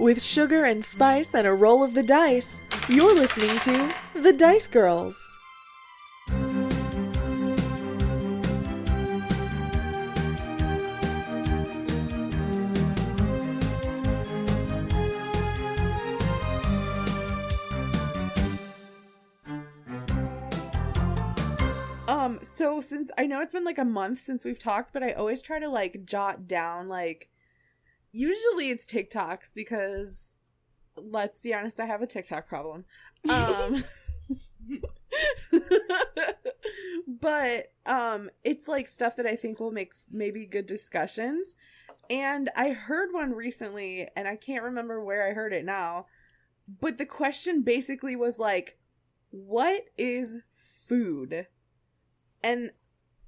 With sugar and spice and a roll of the dice, you're listening to The Dice Girls. So since I know it's been like a month since we've talked, but I always try to like jot down usually it's TikToks because let's be honest, I have a TikTok problem. But it's like stuff that I think will make maybe good discussions. And I heard one recently and I can't remember where I heard it now, but the question basically was like, what is food? And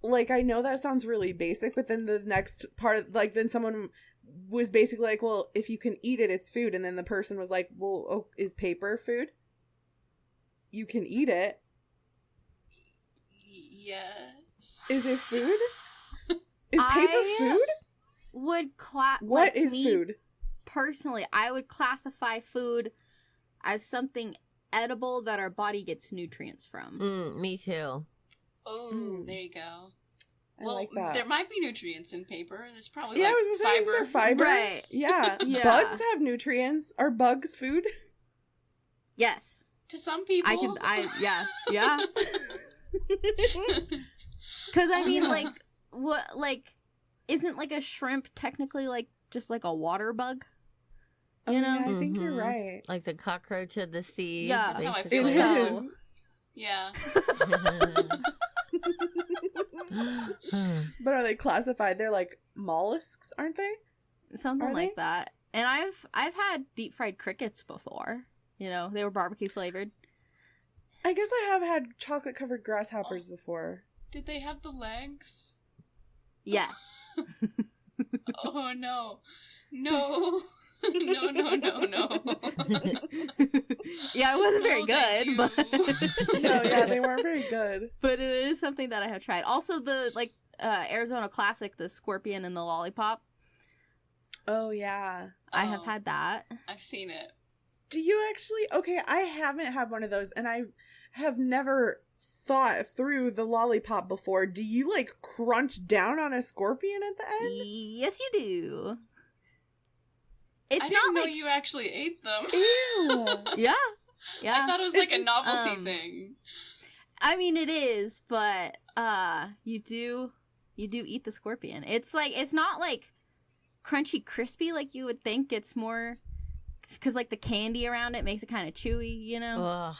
like, I know that sounds really basic, but then the next part, like, then someone was basically like, well, if you can eat it, it's food. And then the person was like, well, oh, is paper food? You can eat it. Yes. Is it food? Is paper food? What is food? Personally, I would classify food as something edible that our body gets nutrients from. Me too. Oh, there you go. I like that. There might be nutrients in paper. There's probably I like was gonna say, is there fiber? Right. Yeah. Yeah. Bugs have nutrients. Are bugs food? Yes. To some people. Yeah. Because I mean, isn't like a shrimp technically like just like a water bug? You know? Yeah, I think you're right. Like the cockroach of the sea. Yeah. That's how I basically. feel. So, Yeah. but are they classified? They're like mollusks, aren't they? Something Are like they? that. And I've had deep fried crickets before. You know, they were barbecue flavored. I guess I have had chocolate covered grasshoppers before. Did they have the legs? Yes. Oh no. No. No. Yeah, it wasn't very No, thank good, you. but No, yeah, they weren't very good. but it is something that I have tried. Also, the Arizona classic, the scorpion and the lollipop. Oh, yeah. I have had that. I've seen it. Do you actually? Okay, I haven't had one of those, and I have never thought through the lollipop before. Do you like crunch down on a scorpion at the end? Yes, you do. It's I not didn't know like you actually ate them. Ew. yeah. I thought it was like a It's- novelty thing. I mean, it is, but you do eat the scorpion. It's not like crunchy crispy like you would think. It's more because like the candy around it makes it kind of chewy, you know. Ugh.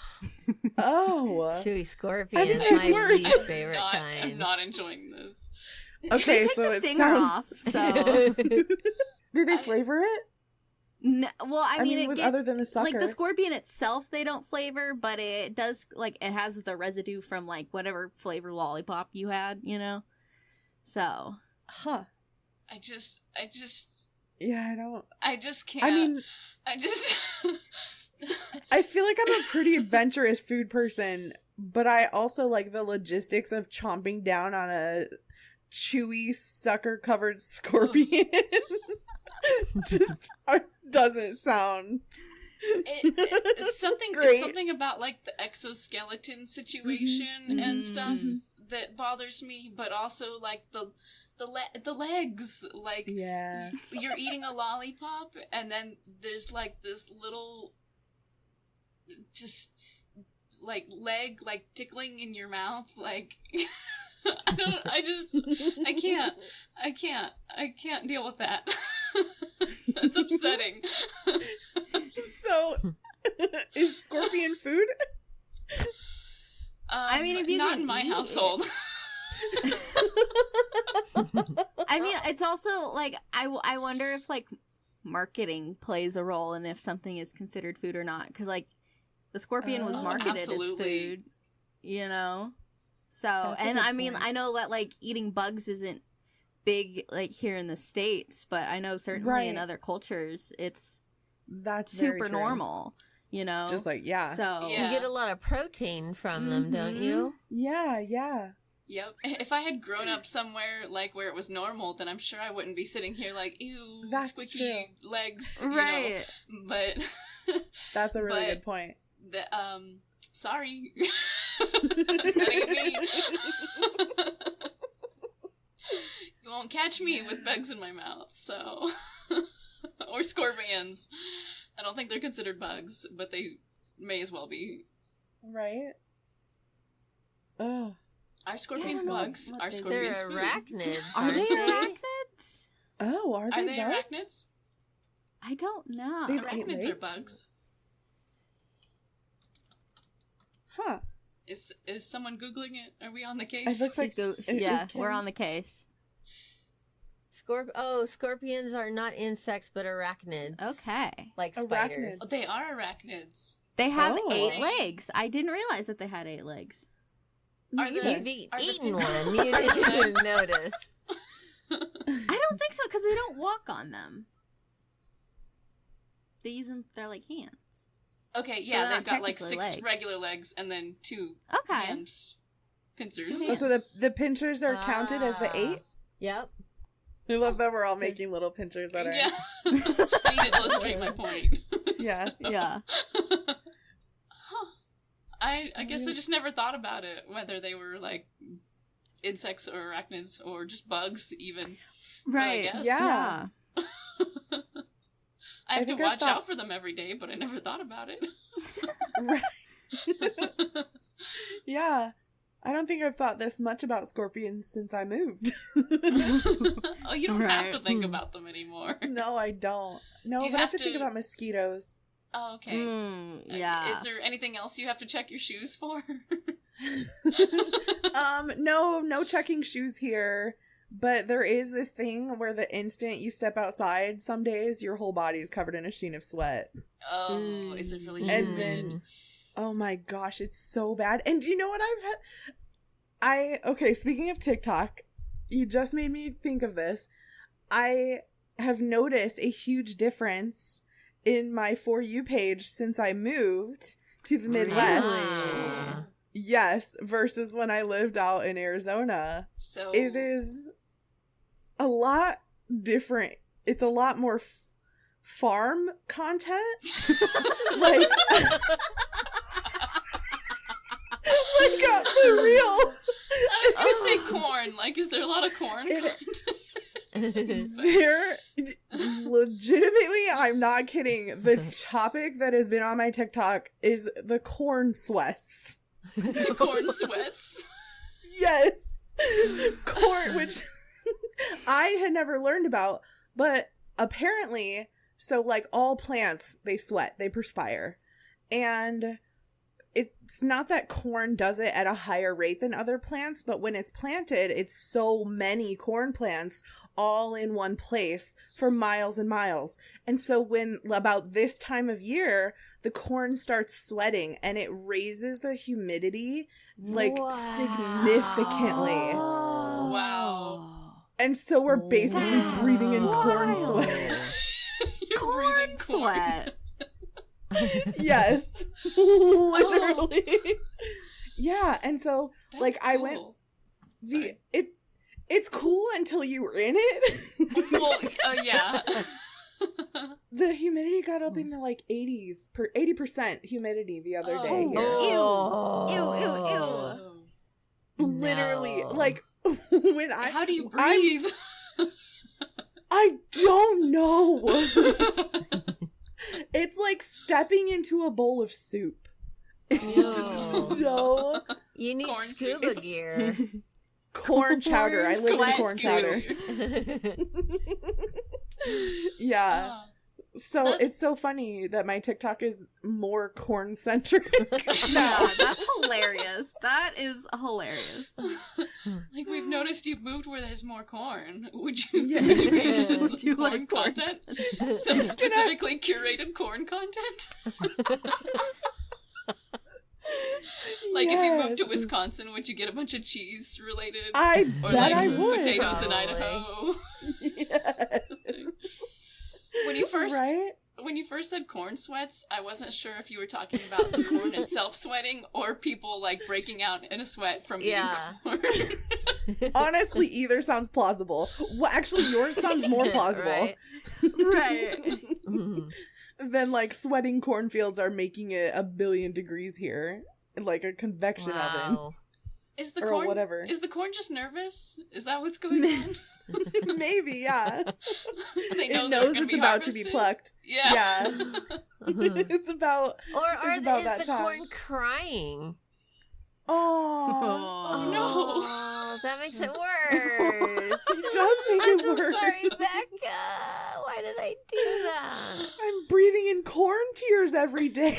Oh. Chewy scorpion I think is that's my worse. least favorite I'm kind. not enjoying this. Okay, They take so the it stinger sounds. off. So Do they flavor it? no, well, I mean, with other than the sucker. like the scorpion itself, they don't flavor, but it does like it has the residue from like whatever flavor lollipop you had, you know. So Huh. I just Yeah, I don't. I just can't. I mean, I just I feel like I'm a pretty adventurous food person, but I also like the logistics of chomping down on a chewy sucker-covered scorpion. Just doesn't sound it's something Great. it's something about like the exoskeleton situation and stuff that bothers me, but also like the legs, like yeah. you're eating a lollipop and then there's like this little just like leg like tickling in your mouth, like I can't deal with that. That's upsetting. So, is scorpion food? I mean, if you not can in my eat it. household. I mean, it's also like I wonder if like marketing plays a role in if something is considered food or not, because like the scorpion was Oh, marketed absolutely. as food, you know. So That's a and good I mean, point. I know that like eating bugs isn't big like here in the States, but I know certainly in Right. other cultures it's That's very super true. normal, you know. Just like, yeah. So Yeah. You get a lot of protein from them, don't you? Yeah, yeah. Yep. If I had grown up somewhere like where it was normal, then I'm sure I wouldn't be sitting here like, ew, That's squeaky legs. Right. But That's a really But- good point. Sorry. That ain't me. You won't catch me with bugs in my mouth, so. Or scorpions. I don't think they're considered bugs, but they may as well be. Right? Oh. Are scorpions I don't know bugs? what Are they- They're scorpions food? arachnids. Are aren't they arachnids? Oh, are they, Are they bugs? arachnids? I don't know. They've- Eight Arachnids are legs? bugs. Huh. Is someone Googling it? Are we on the It case? looks like She's go- it yeah, can- we're on the case. Scorpions are not insects, but arachnids. Okay. Like Arachnids. spiders. Oh, they are arachnids. They have Oh. 8 legs. I didn't realize that they had 8 legs. Are the- Neither. You've Are the eaten pigeons- one. You didn't notice. I don't think so because they don't walk on them. They use them. They're like hands. Okay, they're yeah, not they've got like technically 6 legs. regular legs and then 2 Okay. hand pincers. Two Oh, so the pinchers are counted as the 8? Yep. I love that we're all making little pinchers that are. Yeah. I need to illustrate my point. Yeah. Yeah. Huh. I guess I just never thought about it, whether they were like insects or arachnids or just bugs even. Right. guess. Yeah. I have to think I watch thought- out for them every day, but I never thought about it. Right. Yeah. I don't think I've thought this much about scorpions since I moved. Oh, you don't have to Right. think about them anymore. No, I don't. No, Do you but I have have to think to- about mosquitoes. Oh, okay. Yeah. Is there anything else you have to check your shoes for? No checking shoes here. But there is this thing where the instant you step outside, some days your whole body's covered in a sheen of sweat. Oh, is it really And humid? then, oh my gosh, it's so bad. And do you know what okay, speaking of TikTok, you just made me think of this. I have noticed a huge difference in my For You page since I moved to the Midwest. Really? Yes, versus when I lived out in Arizona. So It is a lot different. It's a lot more farm content. Like, for real. I was gonna say corn. Like, is there a lot of corn It- content? There, legitimately, I'm not kidding. The topic that has been on my TikTok is the corn sweats. Corn sweats. Yes, corn, which I had never learned about, but apparently, so like all plants, they sweat, they perspire, and it's not that corn does it at a higher rate than other plants, but when it's planted, it's so many corn plants all in one place for miles and miles. And so when about this time of year, the corn starts sweating and it raises the humidity like significantly. Wow. And so we're basically That's breathing in corn wild. sweat. You're Corn breathing sweat. Yes. Literally. Yeah, and so That's like I went cool. it's cool until you were in it. Well, yeah. The humidity got up in the like 80% humidity the other day here. Oh. Ew. Literally, No. like when How do you I'm- breathe? I don't know. It's like stepping into a bowl of soup. It's Ew. so You need Corn soup. scuba It's- gear. corn chowder. I live in sweat corn soup. chowder. Yeah. Ah. So That's- it's so funny that my TikTok is more corn centric Yeah, now. that's hilarious. That is hilarious. Like, we've noticed you've moved where there's more corn. Would you, Yeah. would you pay attention Would to you corn like corn? content? Some specifically curated corn content? Like, if you moved to Yes. Wisconsin, would you get a bunch of cheese related? I Or bet like I would. potatoes in Probably. Idaho? Yes. When you first Right? when you first said corn sweats, I wasn't sure if you were talking about the corn itself sweating or people like breaking out in a sweat from eating corn. Honestly, either sounds plausible. Well, actually, yours sounds more plausible. Right. Right. Mhm. Than like sweating cornfields are making it 1 billion degrees here, like a convection oven Wow. Is the or corn whatever. Is the corn just nervous? Is that what's going on? Maybe, yeah. They know It they're knows gonna it's be about to be harvested? plucked. Yeah. Yeah. It's about. Or It's about is that the time. corn crying? Oh, Oh, no. Oh, that makes it worse. it does make I'm it so worse. sorry, Becca. Why did I do that? I'm breathing in corn tears every day.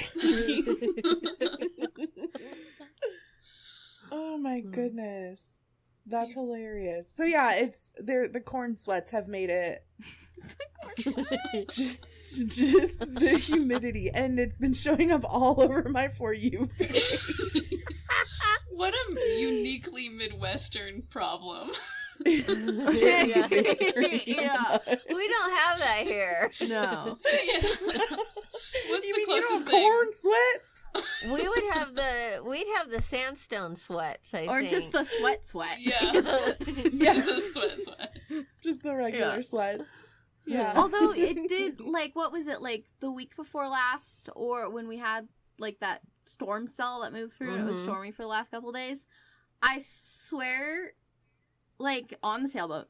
Oh my goodness. That's hilarious. So yeah, it's the corn sweats have made it just the humidity, and it's been showing up all over my For You page. What a uniquely Midwestern problem. Yeah. Yeah. We don't have that here. No. Yeah. What's You the mean you closest don't have thing? corn sweats? We'd have the sandstone sweats, I Or think. just the sweat. Yeah. Yeah, The sweat. just the regular Yeah. sweats. Yeah. Although it did, like, what was it, like, the week before last, or when we had, like, that storm cell that moved through and it was Mhm. stormy for the last couple days, I swear, like, on the sailboat,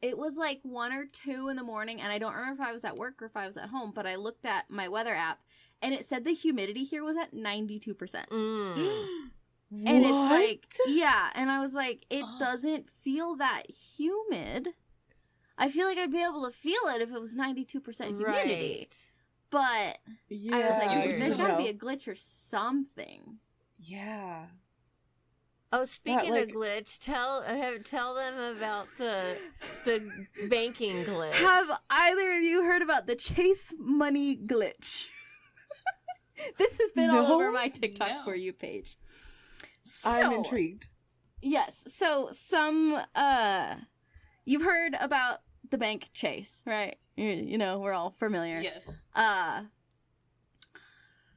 it was, like, 1 or 2 in the morning, and I don't remember if I was at work or if I was at home, but I looked at my weather app, and it said the humidity here was at 92%. Mm. And it's like, yeah, and I was like, it Oh. doesn't feel that humid. I feel like I'd be able to feel it if it was 92% humidity. Right. But yeah, I was like, weird. there's you gotta know. be a glitch or something. Yeah. Oh, speaking like- of glitch, tell them about the banking glitch. Have either of you heard about the Chase Money glitch? This has been all No. over my TikTok No. For You page. I'm So, intrigued. Yes. So you've heard about the bank Chase, right? You know, we're all familiar. Yes.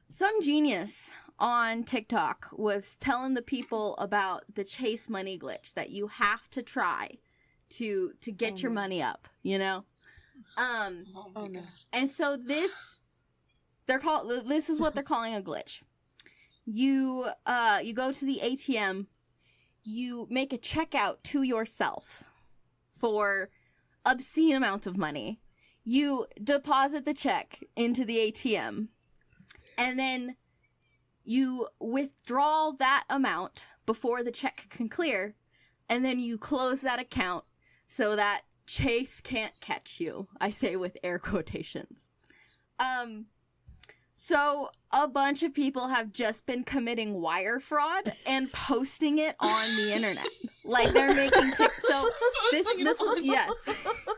Some genius on TikTok was telling the people about the Chase Money glitch that you have to try to get your money up, you know? Oh my Oh, no. god. And so this is what they're calling a glitch. You go to the ATM, you make a checkout to yourself for obscene amount of money. You deposit the check into the ATM, and then you withdraw that amount before the check can clear, and then you close that account so that Chase can't catch you. I say with air quotations. So a bunch of people have just been committing wire fraud and posting it on the internet. Like they're making so this Posting it this online. yes.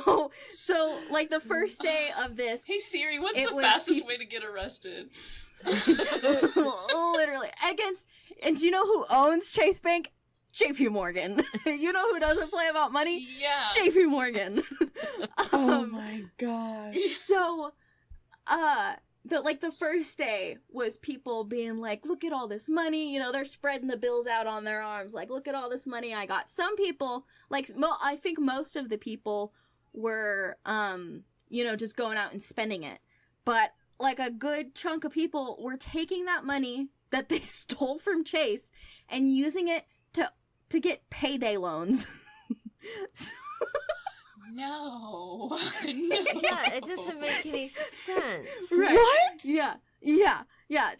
No. So like the first day of this Hey Siri, what's It the was fastest peop- way to get arrested? literally and do you know who owns Chase Bank? JP Morgan. You know who doesn't play about money? Yeah. JP Morgan. Oh my gosh. So, the first day was people being like, look at all this money, you know, they're spreading the bills out on their arms, like, look at all this money I got. Some people, like, I think most of the people were, you know, just going out and spending it. But, like, a good chunk of people were taking that money that they stole from Chase and using it to get payday loans. No. No. Yeah, it doesn't make any sense. Right. What? Yeah.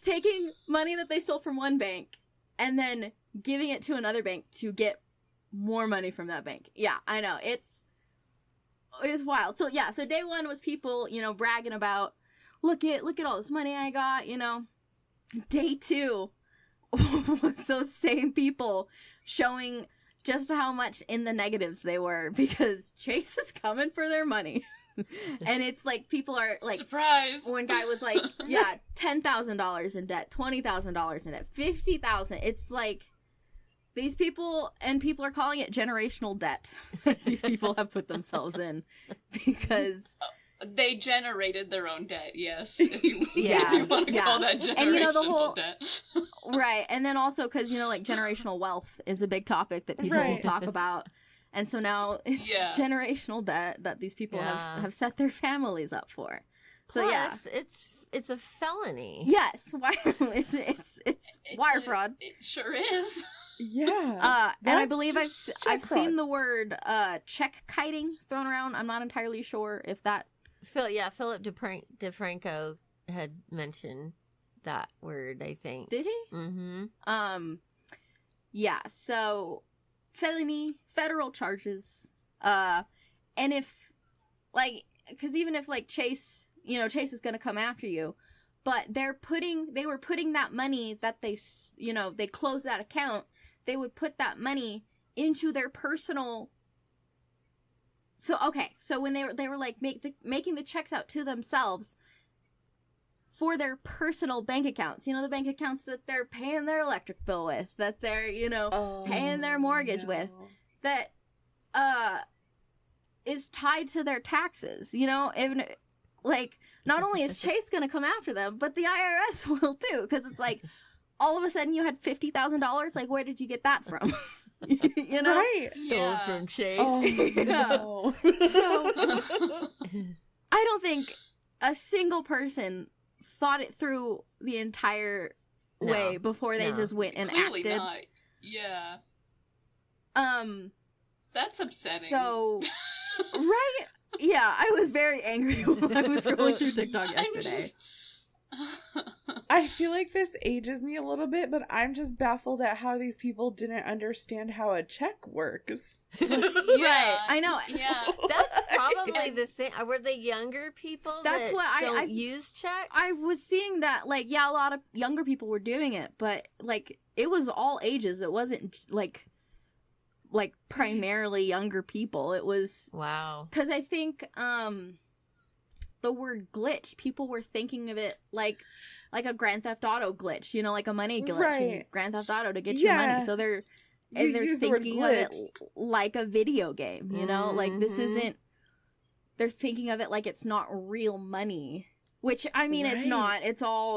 Taking money that they stole from one bank and then giving it to another bank to get more money from that bank. Yeah, I know. It's wild. So yeah, so day one was people, you know, bragging about, look at all this money I got, you know. Day two was those same people showing just how much in the negatives they were because Chase is coming for their money. And it's like people are like, Surprise. one guy was like, yeah, $10,000 in debt, $20,000 in debt, $50,000. It's like these people are calling it generational debt. These people have put themselves in because They generated their own debt, yes. If you, Yeah, if you want to yeah. call that generational And, you know, the whole- debt. right, and then also because, you know, like generational wealth is a big topic that people will Right. talk about, and so now it's Yeah. generational debt that these people Yeah. have set their families up for. So yeah, Plus, it's a felony. yes, it's wire fraud. It sure is. Yeah. And I That's believe I've just I've check seen fraud. the word check kiting thrown around. I'm not entirely sure if that. Philip DeFranco had mentioned that word, I think. Did he? Mm-hmm. Yeah, so felony, federal charges. And if, like, because even if, like, Chase is going to come after you, but they were putting that money that they closed that account, they would put that money into their personal. So, okay, so when they were like, making the checks out to themselves for their personal bank accounts, the bank accounts that they're paying their electric bill with, that they're, paying their mortgage with, that, is tied to their taxes, even, like, not only is Chase gonna come after them, but the IRS will too, because it's like, all of a sudden you had $50,000, like, where did you get that from? Right. Stole from Chase. Oh, no. So, I don't think a single person thought it through the entire way No, before they no. just went and Clearly acted. not. Yeah. That's upsetting. So, right? Yeah, I was very angry when I was scrolling through TikTok I'm yesterday. just- I feel like this ages me a little bit, but I'm just baffled at how these people didn't understand how a check works. Right, I know. Yeah. That's probably the thing. Were they younger people That's that what I- don't I- use checks? I was seeing that, like, yeah, a lot of younger people were doing it, but, like, it was all ages. It wasn't, like primarily younger people. It was, Wow. because I think, the word glitch, people were thinking of it like a Grand Theft Auto glitch, like a money glitch in Right. Grand Theft Auto to get your Yeah. money. So they're You use the word thinking of it glitch. like a video game, like this Mhm. isn't, they're thinking of it like it's not real money, which, I mean, it's Right. not. It's all,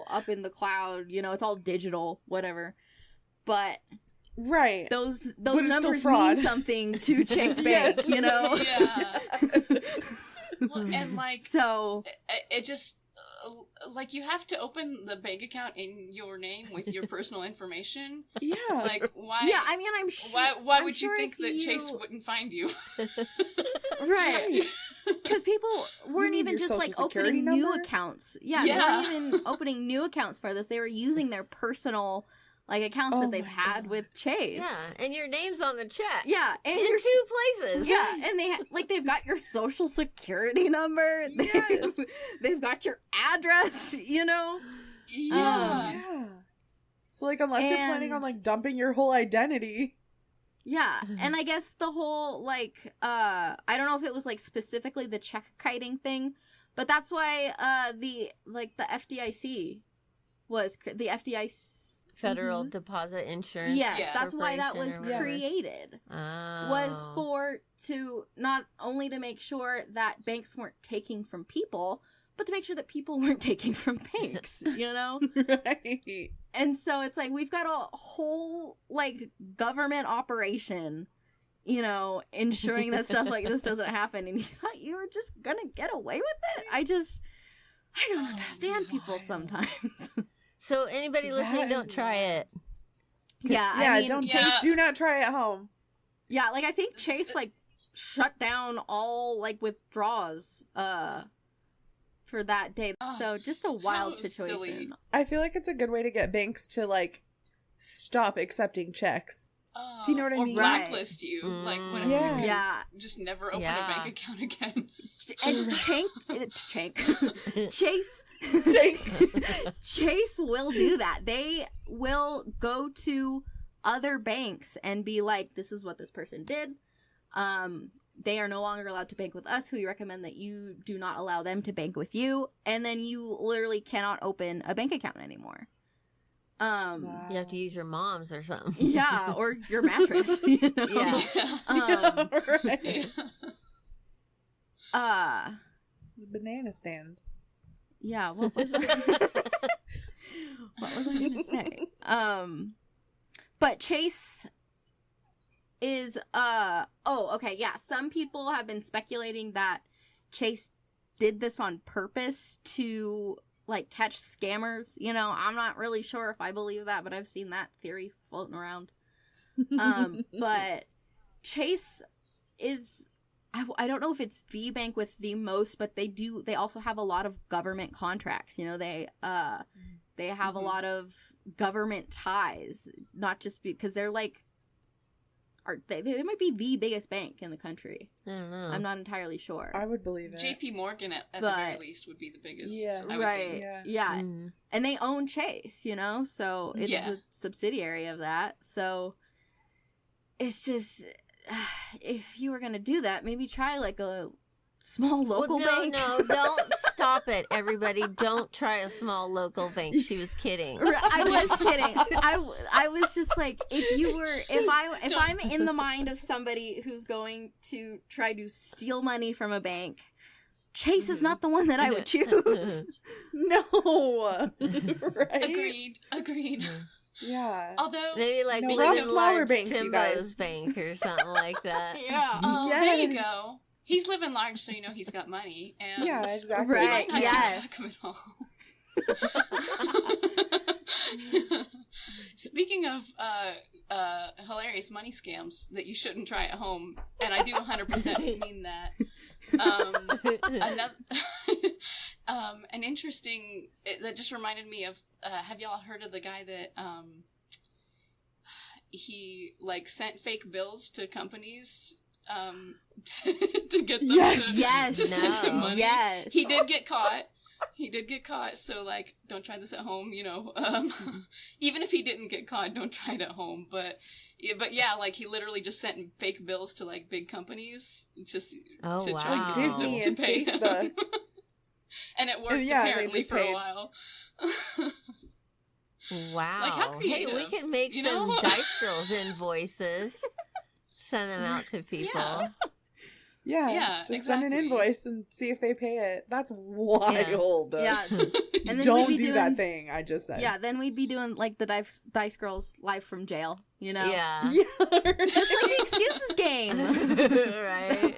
up in the cloud, it's all digital, whatever. But Right. those it's still numbers fraud. mean something to Chase Yes. Bank, Yeah. Well, and like So, it just like you have to open the bank account in your name with your personal information. Yeah. Like why? yeah, I mean, I'm sure. Why I'm would sure you think if that Chase you- wouldn't find you? Right. Because people weren't need even your just social like security opening new number? accounts. Yeah, Yeah. they weren't even opening new accounts for this. They were using their personal accounts Oh that they've my had God. with Chase. Yeah, and your name's on the check. Yeah, and In your two places. yeah, and they've got your social security number. Yes. They've got your address. Yeah. Yeah. So, like, unless you're planning on, And- like, dumping your whole identity. Yeah, and I guess the whole, I don't know if it was, specifically the check kiting thing, but that's why, the FDIC was, the FDIC, Federal Deposit Insurance. yes, Yeah. that's why that was Corporation or whatever. created, Oh. was to, not only to make sure that banks weren't taking from people, but to make sure that people weren't taking from banks, Right. And so it's like, we've got a whole, government operation, ensuring that stuff like this doesn't happen. And you thought you were just gonna get away with it? I don't understand people sometimes. So anybody listening, That don't is try it. Yeah, Yeah, I mean, don't Yeah. Chase, do not try at home. yeah, I think Chase, shut down all, withdrawals, for that day. Oh, So just a wild how situation. silly. I feel like it's a good way to get banks to, like, stop accepting checks. Do you know what I or mean? Right. blacklist you, Mm. like whenever Yeah. you Yeah, just never open Yeah. a bank account again. and Chase Chase. Chase will do that. They will go to other banks and be like, this is what this person did. They are no longer allowed to bank with us. We recommend that you do not allow them to bank with you. And then you literally cannot open a bank account anymore. Wow. You have to use your mom's or something. Yeah, or your mattress. You know? Yeah. Right. The banana stand. Yeah, what was what was I gonna say? But Chase is okay, yeah. Some people have been speculating that Chase did this on purpose to like catch scammers. You know, I'm not really sure if I believe that, but I've seen that theory floating around. But Chase is I don't know if it's the bank with the most, but they also have a lot of government contracts. You know, they have a lot of government ties, not just because they're like, they might be the biggest bank in the country. I don't know. I'm not entirely sure. I would believe it. J.P. Morgan at the very least would be the biggest. Yeah. I would Right. think. Yeah. Mm. And they own Chase, you know? So it's Yeah. a subsidiary of that. So it's just, if you were going to do that, maybe try like a small local bank. No, don't stop it, everybody. Don't try a small local bank. She was kidding. I was kidding. I was just like, if I'm in the mind of somebody who's going to try to steal money from a bank, Chase is not the one that I would choose. No. Right? Agreed. Yeah. Although, Maybe like No, Lincoln rough, smaller Large banks, you guys. Timbo's Bank or something like that. Yeah. oh, there you Yes. go. He's living large, so you know he's got money. And Yeah, exactly. he Right, might not yes. track him at all. Speaking of hilarious money scams that you shouldn't try at home, and I do 100% mean that. An interesting that just reminded me of. Have y'all heard of the guy that he like sent fake bills to companies to get them to send him money? Yes. He did get caught. So like, don't try this at home, you know. Even if he didn't get caught, don't try it at home. But yeah, like he literally just sent fake bills to like big companies just to try and get them Disney to and pay him. Facebook. And it worked Yeah, they apparently just for a paid. while. Wow. Like, how hey, we creative, can make you some know? Dice Girls invoices. Send them out to people. Yeah. Yeah. Just send an exactly. invoice and see if they pay it. That's wild. Yeah. And then Don't we'd be do doing that thing I just said. Yeah, then we'd be doing like the Dice Girls live from jail, you know? Yeah. Yeah. Just like the excuses game Right.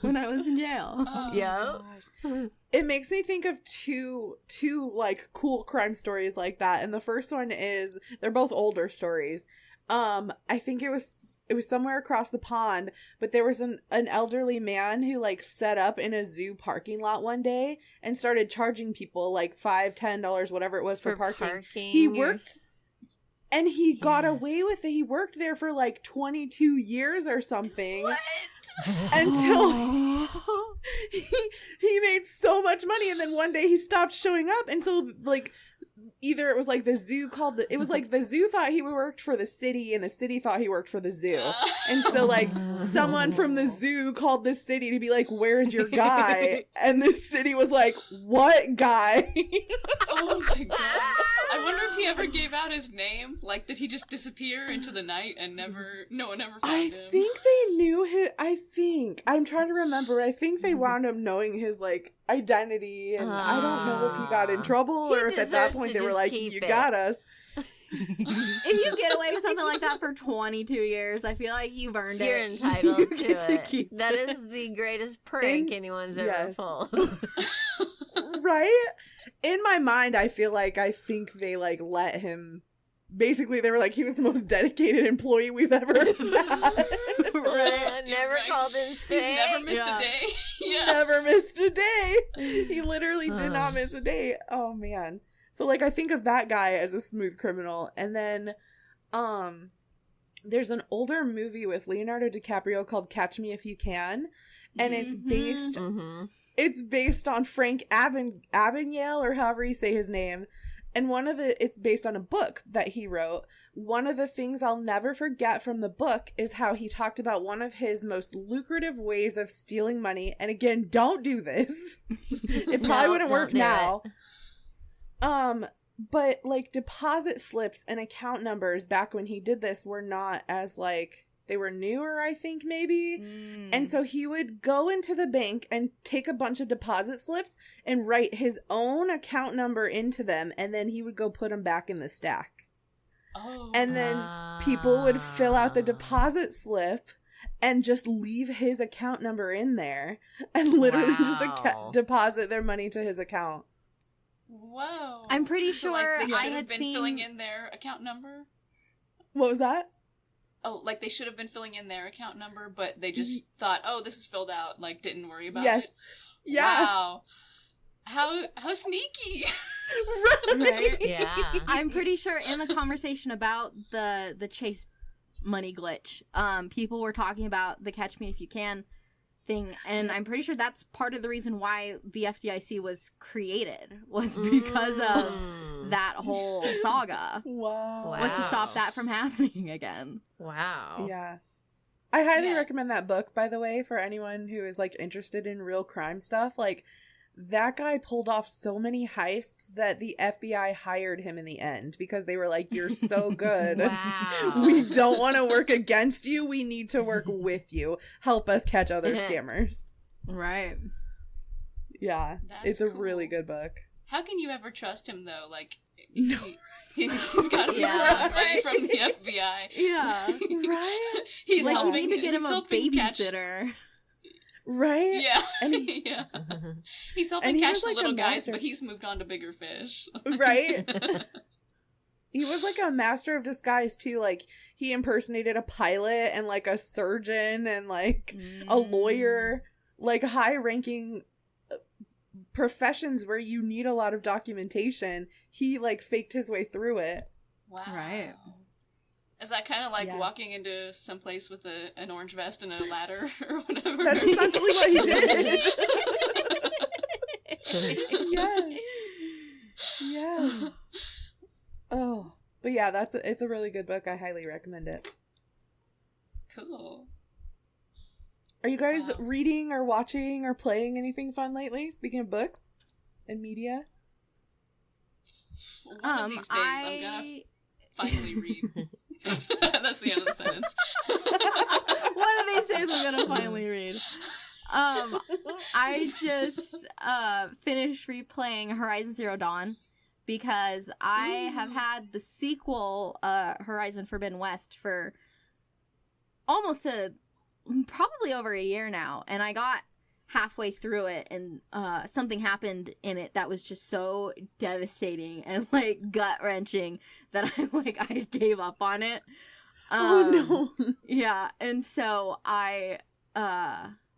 when I was in jail. Oh, Yeah. Gosh. It makes me think of two like cool crime stories like that. And the first one is they're both older stories. I think it was somewhere across the pond, but there was an elderly man who like set up in a zoo parking lot one day and started charging people like $5-10, whatever it was for parking. He worked and he got away with it. He worked there for like 22 years or something. What? Until he made so much money, and then one day he stopped showing up, and so like either it was like the zoo it was like the zoo thought he worked for the city, and the city thought he worked for the zoo, and so like someone from the zoo called the city to be like, "Where's your guy?" And the city was like, "What guy?" Oh my god. I wonder if he ever gave out his name. Like, did he just disappear into the night and no one ever found I him? think they knew I'm trying to remember. I think they wound up knowing his like identity, and I don't know if he got in trouble He or if at that deserves point to they were just like, keep "You it." got us." If you get away with something like that for 22 years, I feel like you've earned You're it. entitled You to get to it. keep That is the greatest prank anyone's ever Yes. pulled. Right? In my mind, I think they like let him. Basically, they were like, he was the most dedicated employee we've ever had. Never Right. called in sick. He's never missed Yeah. a day. Yeah. Never missed a day. He literally did not miss a day. Oh man. So like I think of that guy as a smooth criminal, and then there's an older movie with Leonardo DiCaprio called Catch Me If You Can, and it's based Mm-hmm. it's based on Frank Abagnale, or however you say his name. And it's based on a book that he wrote. One of the things I'll never forget from the book is how he talked about one of his most lucrative ways of stealing money. And again, don't do this. It probably No, wouldn't work don't do now. But like deposit slips and account numbers back when he did this were not as like, they were newer, I think, maybe. And so he would go into the bank and take a bunch of deposit slips and write his own account number into them, and then he would go put them back in the stack. Oh. And then people would fill out the deposit slip and just leave his account number in there and literally just Wow. deposit their money to his account. Whoa. I'm pretty So, sure like, they I should have had been seen filling in their account number. What was that? Oh, like they should have been filling in their account number, but they just thought, "Oh, this is filled out." Like, didn't worry about Yes. it. Yeah. Wow. How sneaky. Right? Yeah. I'm pretty sure in the conversation about the Chase money glitch, people were talking about the Catch Me If You Can thing, and I'm pretty sure that's part of the reason why the FDIC was created, was because of that whole saga. Wow. Was to stop Wow. that from happening again. Wow. Yeah. I highly Yeah. recommend that book, by the way, for anyone who is like interested in real crime stuff. Like, that guy pulled off so many heists that the FBI hired him in the end because they were like, "You're so good. Wow. We don't want to work against you. We need to work with you. Help us catch other scammers." Right. Yeah. That's it's a cool. really good book. How can you ever trust him though? Like, No. he's got to be Yeah. stealing money from the FBI. Yeah. Right? He's Like, you helping. need to get he's him a helping catch- babysitter. Right? Yeah, And he- yeah. He's helping and he catch was the like a little guys, master- but he's moved on to bigger fish. Right? He was like a master of disguise too. Like, he impersonated a pilot and like a surgeon and like a lawyer, like high ranking professions where you need a lot of documentation. He like faked his way through it. Wow. Right. Is that kind of like Yeah. walking into some place with an orange vest and a ladder or whatever? That's essentially what he did. Yes. Yes. Oh, but yeah, it's a really good book. I highly recommend it. Cool. Are you guys Wow. reading or watching or playing anything fun lately? Speaking of books and media. One of these days, I'm gonna finally read. That's the end of the sentence. One of these days I'm gonna finally read. I just finished replaying Horizon Zero Dawn because I have had the sequel, Horizon Forbidden West, for probably over a year now, and I got halfway through it, and something happened in it that was just so devastating and like gut wrenching that I gave up on it. Oh no. Yeah, and so I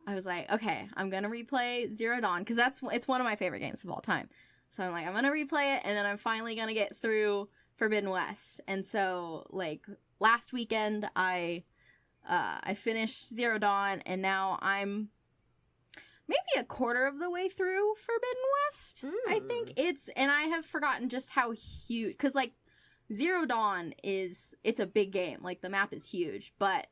was like, okay, I'm gonna replay Zero Dawn because it's one of my favorite games of all time. So I'm like, I'm gonna replay it, and then I'm finally gonna get through Forbidden West. And so like last weekend, I finished Zero Dawn, and now I'm maybe a quarter of the way through Forbidden West. I think and I have forgotten just how huge, because like Zero Dawn it's a big game. Like the map is huge, but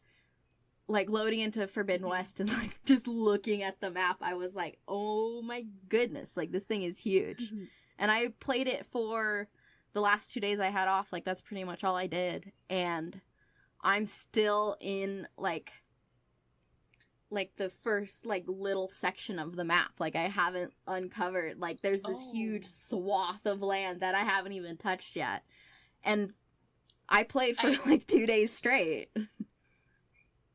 like loading into Forbidden West and like just looking at the map, I was like, oh my goodness, like this thing is huge. And I played it for the last 2 days I had off. Like that's pretty much all I did. And I'm still in like the first like little section of the map. Like I haven't uncovered, like there's this huge swath of land that I haven't even touched yet. And I played for like 2 days straight.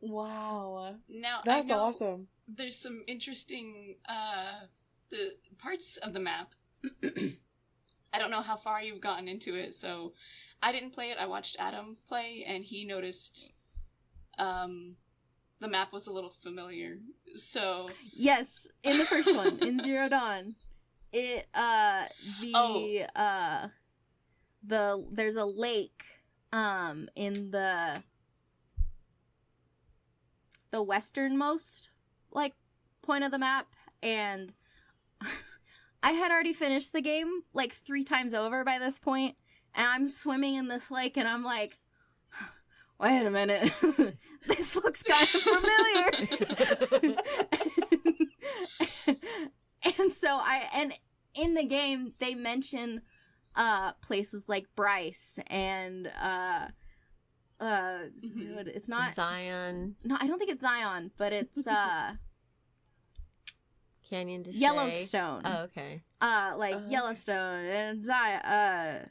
Wow. Now That's I know awesome. There's some interesting the parts of the map. I don't know how far you've gotten into it, so I didn't play it. I watched Adam play, and he noticed the map was a little familiar. So Yes, in the first one, in Zero Dawn, it there's a lake in the westernmost like point of the map, and I had already finished the game like 3 times over by this point, and I'm swimming in this lake, and I'm like, wait a minute, this looks kind of familiar. And so and in the game they mention places like Bryce and it's not Zion, no, I don't think it's Zion, but it's Canyon de Chelly. Yellowstone. Oh, okay. Yellowstone and Zion,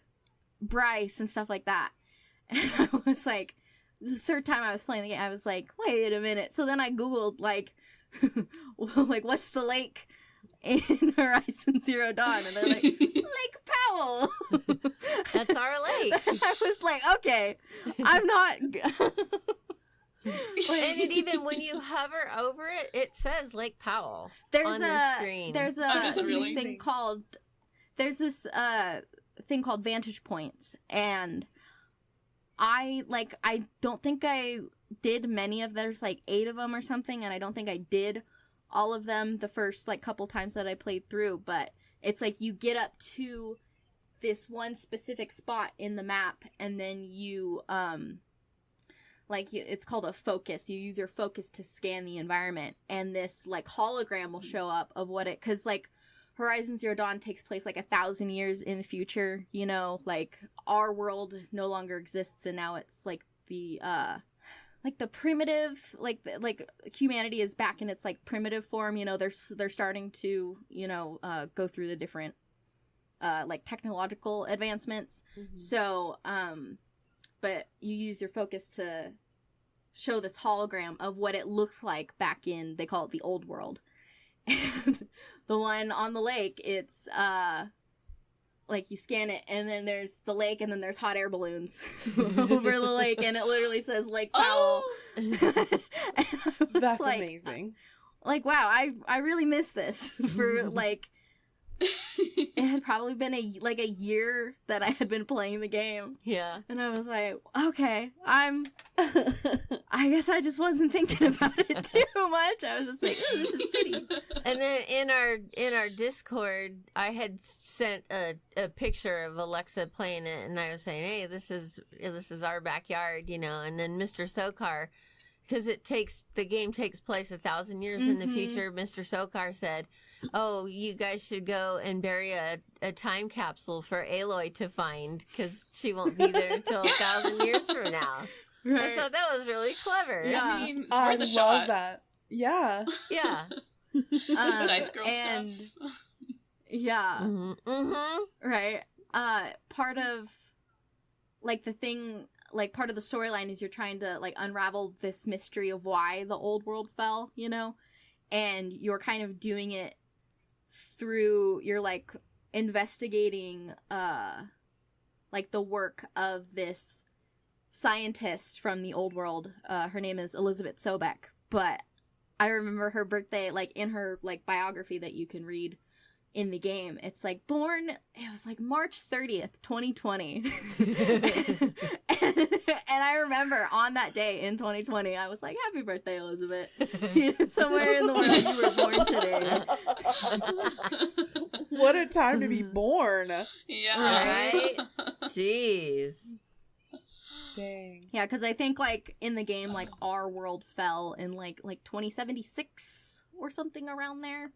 Bryce and stuff like that. And I was like, this is the third time I was playing the game. I was like, wait a minute. So then I Googled, like, like, what's the lake in Horizon Zero Dawn? And they're like, Lake Powell. That's our lake. I was like, okay, I'm not. And it even when you hover over it, it says Lake Powell There's on the screen. There's does it really? There's this thing called Vantage Points, and I don't think I did many of there's like 8 of them or something, and I don't think I did all of them the first like couple times that I played through, but it's like you get up to this one specific spot in the map, and then you it's called a focus. You use your focus to scan the environment, and this like hologram will show up of what it, because like Horizon Zero Dawn takes place like 1,000 years in the future, you know, like our world no longer exists, and now it's like the primitive, like humanity is back in its like primitive form, you know, they're starting to, you know, go through the different like technological advancements. Mm-hmm. So but you use your focus to show this hologram of what it looked like back in, they call it the old world. And the one on the lake, it's like you scan it, and then there's the lake, and then there's hot air balloons over the lake, and it literally says Lake Powell. Oh! That's like, amazing. Like, wow, I really missed this for like it had probably been a year that I had been playing the game. Yeah. And I was like, okay, I guess I just wasn't thinking about it too much. I was just like, ooh, this is pretty. And then in our Discord, I had sent a picture of Alexa playing it, and I was saying, hey, this is our backyard, you know. And then Mr. Sokar, because the game takes place 1,000 years in the future, Mr. Sokar said, oh, you guys should go and bury a time capsule for Aloy to find, because she won't be there until 1,000 years from now. Right. I thought that was really clever. Yeah. I mean, it's I worth a love shot. that. Yeah. Yeah. Just Dice Girl and stuff. yeah, Mm-hmm. right. Part of like the thing, like part of the storyline is you're trying to like unravel this mystery of why the old world fell, you know, and you're kind of doing it through, you're like investigating like the work of this scientist from the old world. Her name is Elizabeth Sobek, but I remember her birthday, like in her like biography that you can read in the game. It's like it was like March 30th, 2020. And I remember on that day in 2020, I was like, happy birthday, Elizabeth. Somewhere in the world you were born today. What a time to be born. Yeah. Right? Jeez. Dang. Yeah, because I think like in the game, like our world fell in like 2076 or something around there.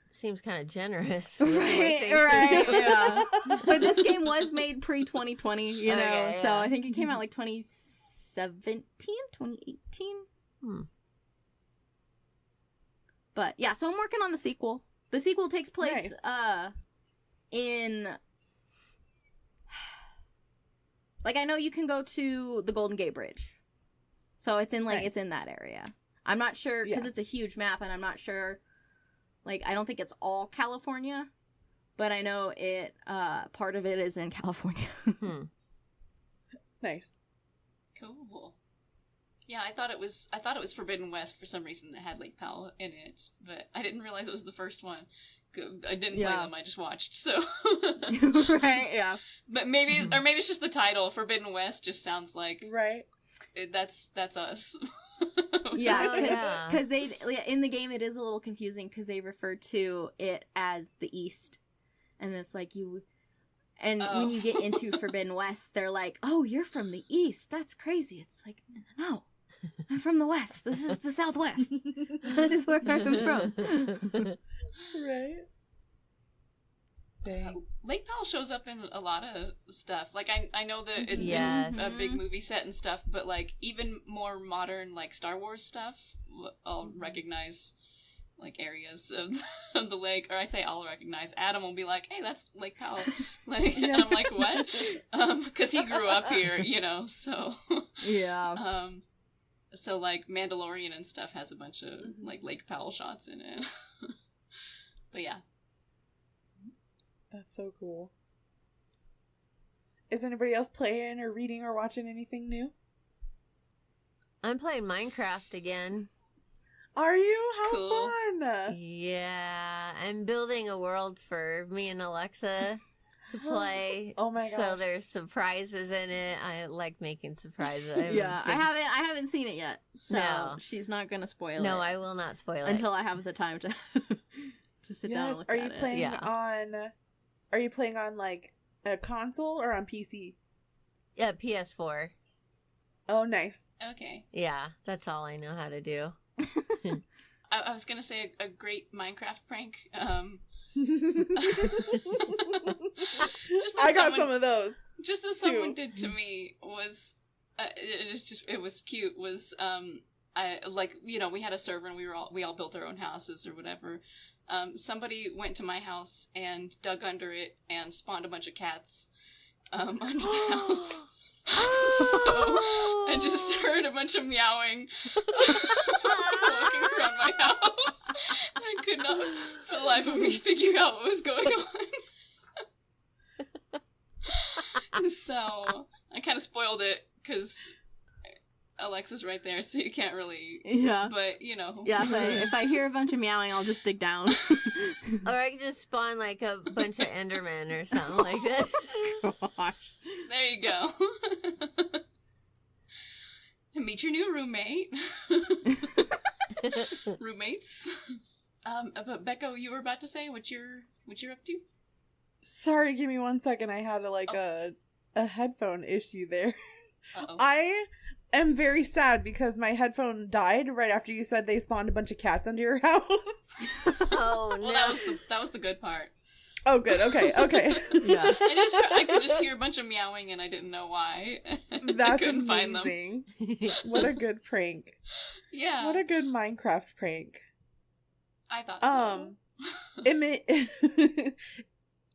Seems kind of generous. Right, yeah. But this game was made pre-2020, you know, Okay, so yeah. I think it came out like 2017, 2018. But yeah, so I'm working on the sequel. The sequel takes place in... Like, I know you can go to the Golden Gate Bridge. So it's in, like, it's in that area. I'm not sure, because it's a huge map, and I'm not sure... Like, I don't think it's all California, but I know it, part of it is in California. Nice. Cool. Yeah, I thought it was Forbidden West for some reason that had Lake Powell in it, but I didn't realize it was the first one. I didn't play them, I just watched, so. Right, yeah. But maybe it's just the title. Forbidden West just sounds like that's us. Yeah, because they in the game it is a little confusing because they refer to it as the East, and it's like when you get into Forbidden West, they're like, "Oh, you're from the East? That's crazy." It's like, no, I'm from the West. This is the Southwest. That is where I'm from. Right. Dang. Lake Powell shows up in a lot of stuff. Like I know that it's Yes. been a big movie set and stuff, but like even more modern like Star Wars stuff, I'll recognize like areas of, of the lake, or I say I'll recognize. Adam will be like, "Hey, that's Lake Powell," like, and I'm like, "What?" Because he grew up here, you know. So Yeah. so like Mandalorian and stuff has a bunch of like Lake Powell shots in it. But yeah. That's so cool. Is anybody else playing or reading or watching anything new? I'm playing Minecraft again. Are you? How Cool. fun! Yeah, I'm building a world for me and Alexa to play. Oh my So gosh. there's surprises in it. I like making surprises. I'm a Yeah, big- I haven't seen it yet, so No. she's not gonna spoil it. No, I will not spoil it. until I have the time to to sit down. Yes. And look Are at you it. playing Yeah. on? Are you playing on like a console or on PC? Yeah, PS4. Oh, nice. Okay. Yeah, that's all I know how to do. I was gonna say a great Minecraft prank. I got some of those. Just as someone did to me was it was cute. Was I like, you know, we had a server and we all built our own houses or whatever. Somebody went to my house and dug under it and spawned a bunch of cats under the house. So I just heard a bunch of meowing walking around my house. I could not, for the life of me, figure out what was going on. So I kind of spoiled it because Alexa's right there, so you can't really. Yeah. But you know. Yeah, if I hear a bunch of meowing, I'll just dig down. Or I could just spawn like a bunch of Endermen or something like that. Gosh. There you go. Meet your new roommate. Roommates. But Becca, you were about to say what you're up to? Sorry, give me 1 second. I had a headphone issue there. Uh-oh. I am very sad because my headphone died right after you said they spawned a bunch of cats under your house. Oh no. Well, that was the good part. Oh, good. Okay. Yeah. I could just hear a bunch of meowing and I didn't know why. I That's couldn't find them. amazing. What a good prank. Yeah. What a good Minecraft prank. I thought so.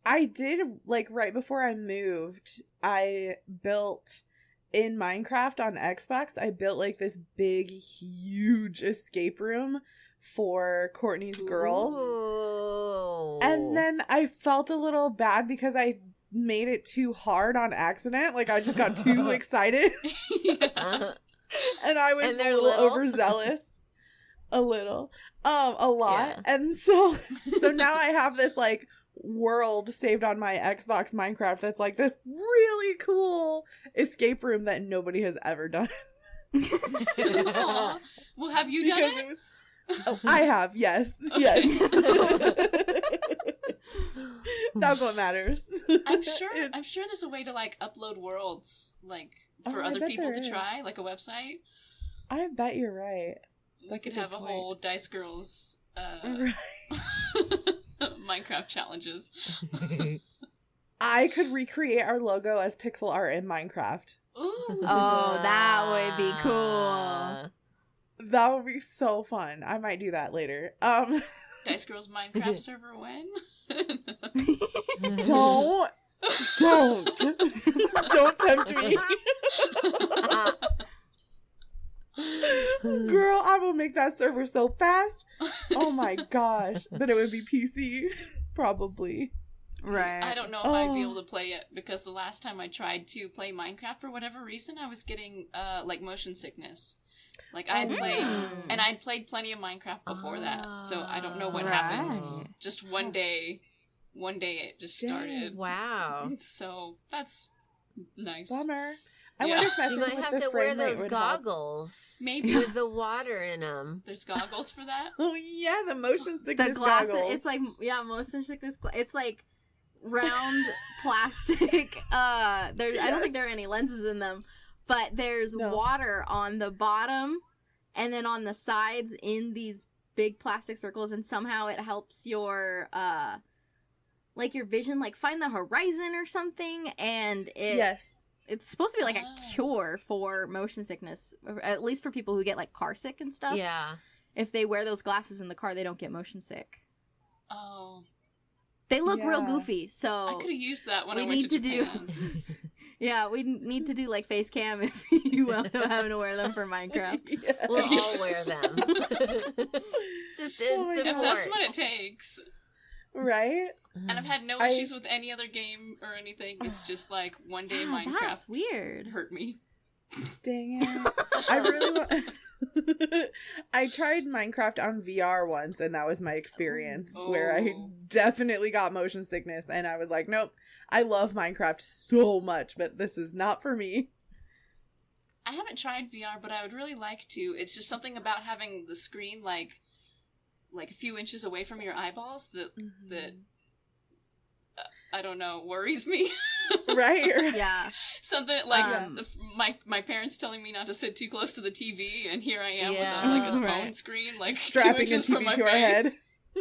I did, like, right before I moved, I built, in Minecraft on Xbox, I built, like, this big, huge escape room for Courtney's girls. Ooh. And then I felt a little bad because I made it too hard on accident. Like, I just got too excited. Yeah. And I was And a they're little little? overzealous. A little. A lot. Yeah. And so now I have this, like, world saved on my Xbox Minecraft that's like this really cool escape room that nobody has ever done. Aw. Well, have you done Because it? it was Oh, I have, yes. Okay. Yes. That's what matters. I'm sure there's a way to like upload worlds like for Oh, I other bet people there to is. try, like a website. I bet you're right. We That's a could good have a point. whole Dice Girls Right. Minecraft challenges. I could recreate our logo as pixel art in Minecraft. Ooh. Oh, that would be cool. That would be so fun. I might do that later. Dice Girls Minecraft server when? Don't tempt me. Girl, I will make that server so fast. Oh my gosh. But it would be PC, probably. Right. I don't know if I'd be Oh. able to play it because the last time I tried to play Minecraft for whatever reason, I was getting like motion sickness. Like I'd Oh. played, and I'd played plenty of Minecraft before that, so I don't know what happened. Right. Just one day it just started. Wow. So that's nice. Bummer. I Yeah. wonder if messing You might with have the to wear frame rate those would help. goggles. Maybe. With the water in them. There's goggles for that. Oh yeah, the motion The sickness glass, goggles. it's like, yeah, motion sickness. It's like round plastic. I don't think there are any lenses in them, but there's No. water on the bottom and then on the sides in these big plastic circles, and somehow it helps your like your vision, like find the horizon or something, and Yes. it's supposed to be like a Oh. cure for motion sickness, or at least for people who get like car sick and stuff. Yeah. If they wear those glasses in the car, they don't get motion sick. Oh, They look real Yeah. goofy, I so could have used that when we I went need to to do. Japan. Yeah, we need to do like face cam if you end up having to wear them for Minecraft. Yeah. We'll all wear them. Just Oh my in If God. that's support. what it takes. Right? And I've had no I- issues with any other game or anything. It's just like one day Yeah, Minecraft that's weird. hurt me. Dang it. I really want. I tried Minecraft on VR once, and that was my experience where I Oh. definitely got motion sickness, and I was like, nope, I love Minecraft so much, but this is not for me. I haven't tried VR, but I would really like to. It's just something about having the screen like a few inches away from your eyeballs that I don't know, worries me. Right? Yeah. Something like Um, my parents telling me not to sit too close to the TV, and here I am Yeah. with like a phone Right. screen like Strapping 2 a inches from TV my to our face. head.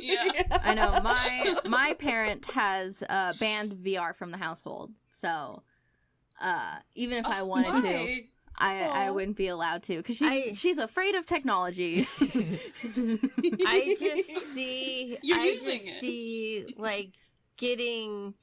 Yeah. I know my parent has banned VR from the household, so even if I wanted to, Why? I Aw. wouldn't be allowed to because I- she's afraid of technology. I just see. You're I using just it. see like getting.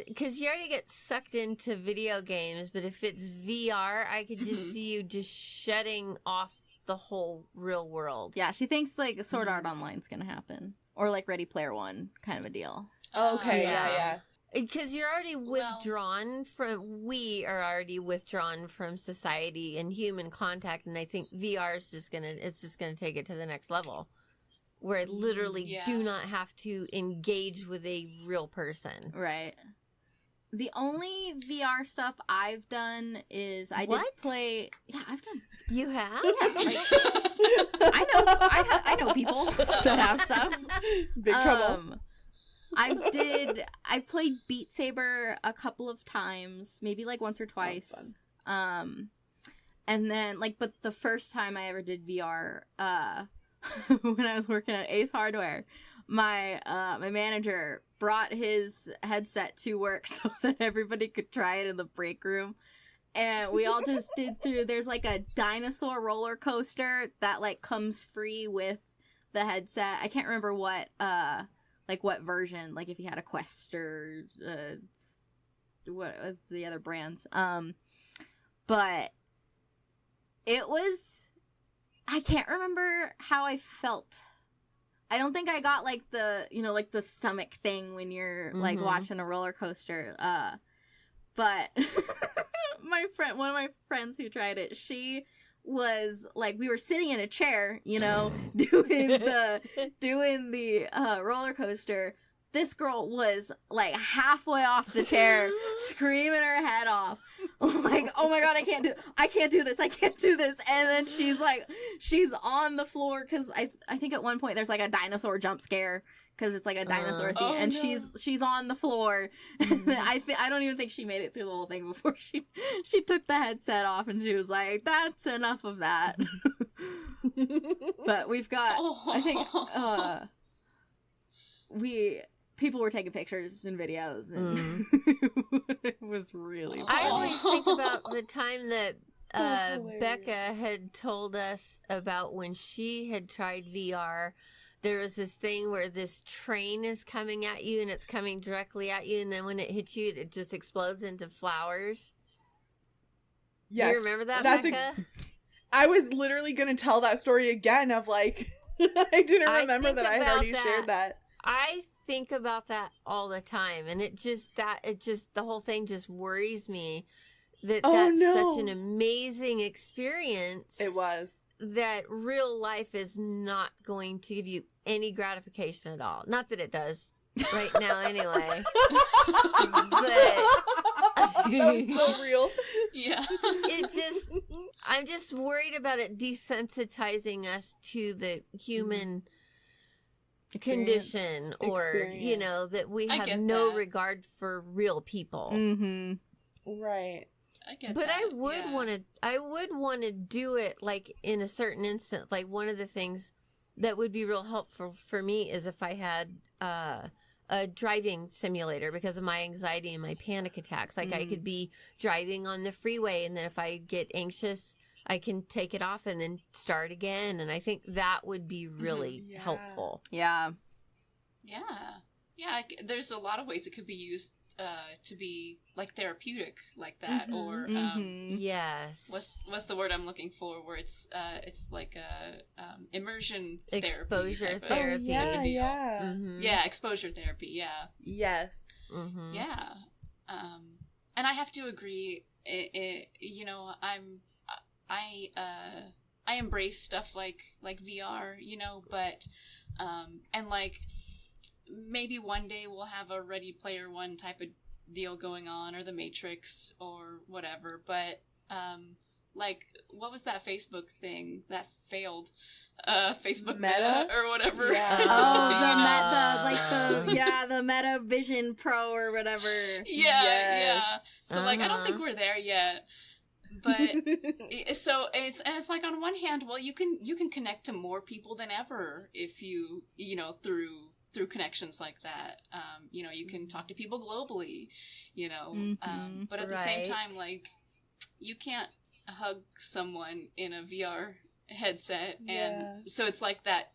Because you already get sucked into video games, but if it's VR, I could just Mhm. see you just shutting off the whole real world. Yeah, she thinks like Sword Art Online's gonna happen, or like Ready Player One kind of a deal. Okay, Yeah. yeah. Because you're already Well- withdrawn from. We are already withdrawn from society and human contact, and I think VR is just gonna. It's just gonna take it to the next level, where I literally Yeah. do not have to engage with a real person. Right. The only VR stuff I've done is I What? did play. Yeah, I've done. You have? I know people that have stuff. Big trouble. I played Beat Saber a couple of times, maybe like once or twice. And then but the first time I ever did VR, when I was working at Ace Hardware, my manager brought his headset to work so that everybody could try it in the break room. And we all just did through, there's like a dinosaur roller coaster that like comes free with the headset. I can't remember what what version, like if you had a Quest or what's the other brands. But it was, I can't remember how I felt. I don't think I got like the, like the stomach thing when you're like Mhm. watching a roller coaster. But one of my friends who tried it, she was like, we were sitting in a chair, doing the roller coaster. This girl was like halfway off the chair, screaming her head off, like, "Oh my god, I can't do this, And then she's on the floor because I think at one point there's like a dinosaur jump scare because it's like a dinosaur thing, Oh, and no. she's on the floor. I don't even think she made it through the whole thing before she took the headset off, and she was like, "That's enough of that." But we've got, I think, people were taking pictures and videos, and it was really fun. I always think about the time that That's hilarious. Becca had told us about when she had tried VR. There was this thing where this train is coming at you and it's coming directly at you, and then when it hits you, it just explodes into flowers. Yes. Do you remember that, That's Becca? I was literally going to tell that story again of like, I didn't I remember think that I had about already that. shared that. I think about that all the time, and the whole thing just worries me that Oh, that's no. such an amazing experience. It was. That real life is not going to give you any gratification at all. Not that it does right now anyway. That was so real. Yeah. I'm just worried about it desensitizing us to the human condition, or Experience. that we I have get no that. regard for real people. Mm-hmm. Right. I get But that. I would want to do it like in a certain instant. Like one of the things that would be real helpful for me is if I had a driving simulator because of my anxiety and my panic attacks. Like I could be driving on the freeway, and then if I get anxious, I can take it off and then start again. And I think that would be really helpful. Yeah. Yeah, there's a lot of ways it could be used to be like therapeutic like that, or Yes. what's the word I'm looking for? Where it's like a immersion Exposure therapy. therapy. Yeah, exposure therapy. Yeah. Yes. Yeah. And I have to agree. You know, I embrace stuff like VR. You know, but and like. Maybe one day we'll have a Ready Player One type of deal going on, or The Matrix, or whatever. But like, what was that Facebook thing that failed? Facebook Meta or whatever. Yeah. the Meta Vision Pro or whatever. Yeah. So like, I don't think we're there yet. But so it's like, on one hand, well, you can connect to more people than ever if you know, through connections like that. You know, you can talk to people globally, you know, but at the same time, like, you can't hug someone in a VR headset. And so it's like that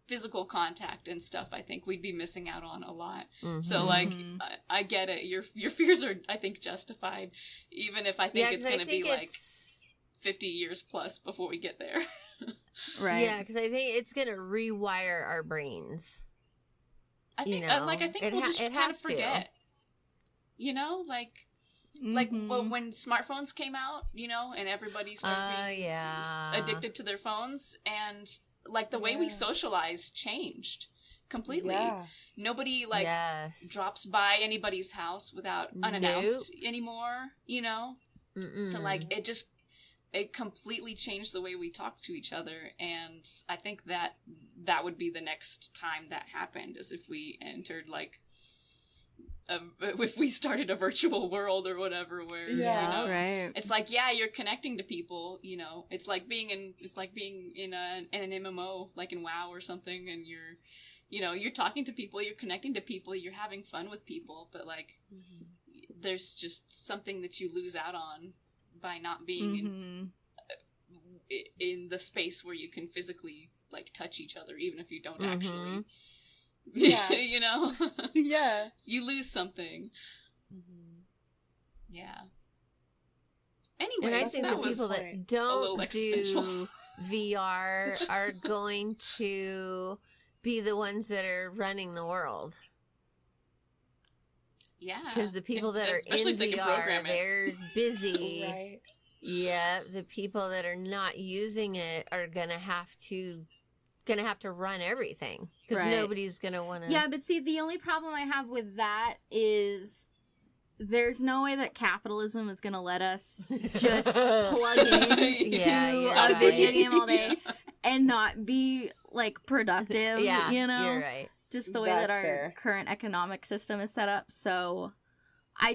physical contact and stuff, I think we'd be missing out on a lot. So like, I get it. Your fears are, I think, justified, even if I think it's going to be like 50 years plus before we get there. Right. Yeah, because I think it's going to rewire our brains. I think, I think we'll just kind of forget. You know, like when smartphones came out, you know, and everybody started being addicted to their phones, and like the way we socialize changed completely. Nobody drops by anybody's house without unannounced anymore, you know. So like it completely changed the way we talk to each other, and I think that would be the next time that happened, is if we entered like if we started a virtual world or whatever, where you know, it's like, you're connecting to people, you know, it's like being in an MMO, like in WoW or something, and you're talking to people, you're connecting to people, you're having fun with people, but like there's just something that you lose out on by not being in the space where you can physically like touch each other, even if you don't actually. You know. You lose something. Anyway, and I think the people that don't do VR are going to be the ones that are running the world. Yeah, because the people that are in VR, they're busy. Right. Yeah, the people that are not using it are gonna have to run everything, because nobody's gonna want to. Yeah, but see, the only problem I have with that is there's no way that capitalism is gonna let us just plug in to a video game all day and not be like productive. Yeah, you know, you're right. Just the way that our current economic system is set up. So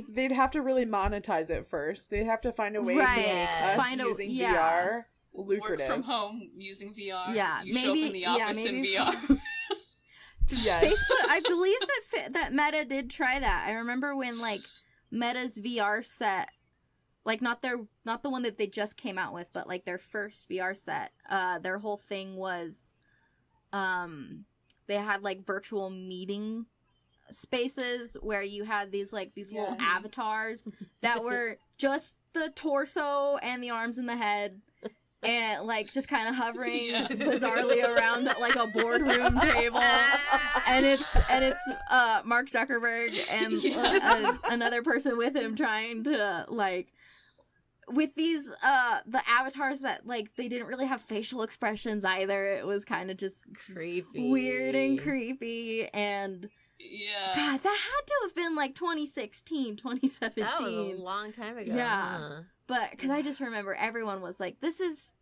they'd have to really monetize it first. They'd have to find a way to make us using VR lucrative. Work from home using VR. Yeah, you show up in the office in VR. Facebook, I believe that Meta did try that. I remember when like Meta's VR set, like not the one that they just came out with, but like their first VR set, their whole thing was they had like virtual meeting spaces where you had these little avatars that were just the torso and the arms and the head, and like just kind of hovering bizarrely around like a boardroom table, and it's Mark Zuckerberg and another person with him trying to like with these the avatars that like they didn't really have facial expressions either. It was kind of just creepy, weird and creepy, and yeah, God, that had to have been like 2016, 2017. That was a long time ago. Yeah, but because I just remember everyone was like, "This is."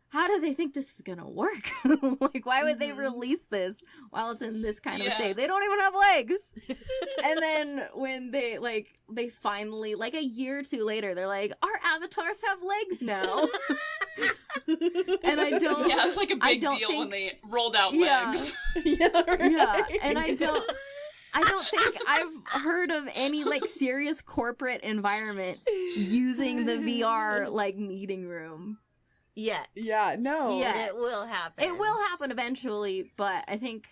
How do they think this is gonna work? Like, why would they release this while it's in this kind of state? They don't even have legs. And then when they finally, like a year or two later, they're like, our avatars have legs now. And I don't. Yeah, it was like a big deal when they rolled out legs. Yeah, and I don't. I don't think I've heard of any like serious corporate environment using the VR like meeting room. Yet. Yeah, no. Yeah. It will happen. It will happen eventually, but I think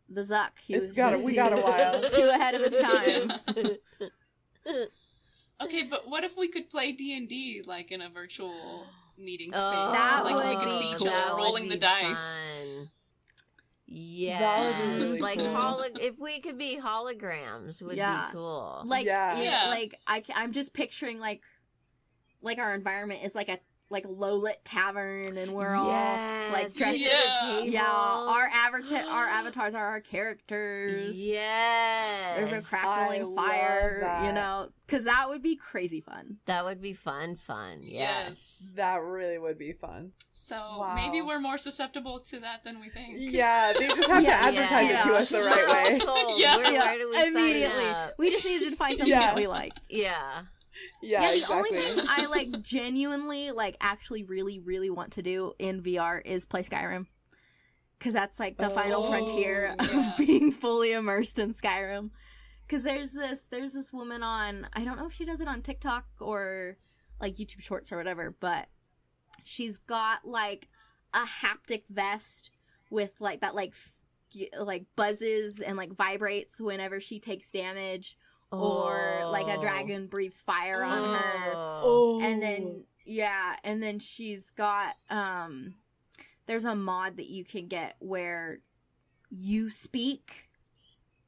the Zuck, We got a while. too ahead of his time. Okay, but what if we could play D&D like in a virtual meeting space? That like we would could be see each cool. other rolling the dice. Fun. Yeah. That would be really like cool. if we could be holograms would Yeah. be cool. Like, Yeah. yeah, Yeah. like I'm just picturing like our environment is like a low lit tavern, and we're all like dressed. Yeah. at a table. Yeah, our avatars are our characters. Yes. There's a crackling I love fire, that. you know, because that would be crazy fun. That would be fun. Yes. That really would be fun. So Wow. maybe we're more susceptible to that than we think. Yeah, they just have to advertise it to us the right way. Sold. Yeah. Where do we sign Immediately. up? We just needed to find something Yeah. that we liked. Yeah. Yeah, the exactly. only thing I like genuinely like actually really really want to do in VR is play Skyrim. Cuz that's like the final Oh, frontier yeah. of being fully immersed in Skyrim. Cuz there's this woman on, I don't know if she does it on TikTok or like YouTube Shorts or whatever, but she's got like a haptic vest with like that like buzzes and like vibrates whenever she takes damage, or like a dragon breathes fire on her. Oh. And then she's got there's a mod that you can get where you speak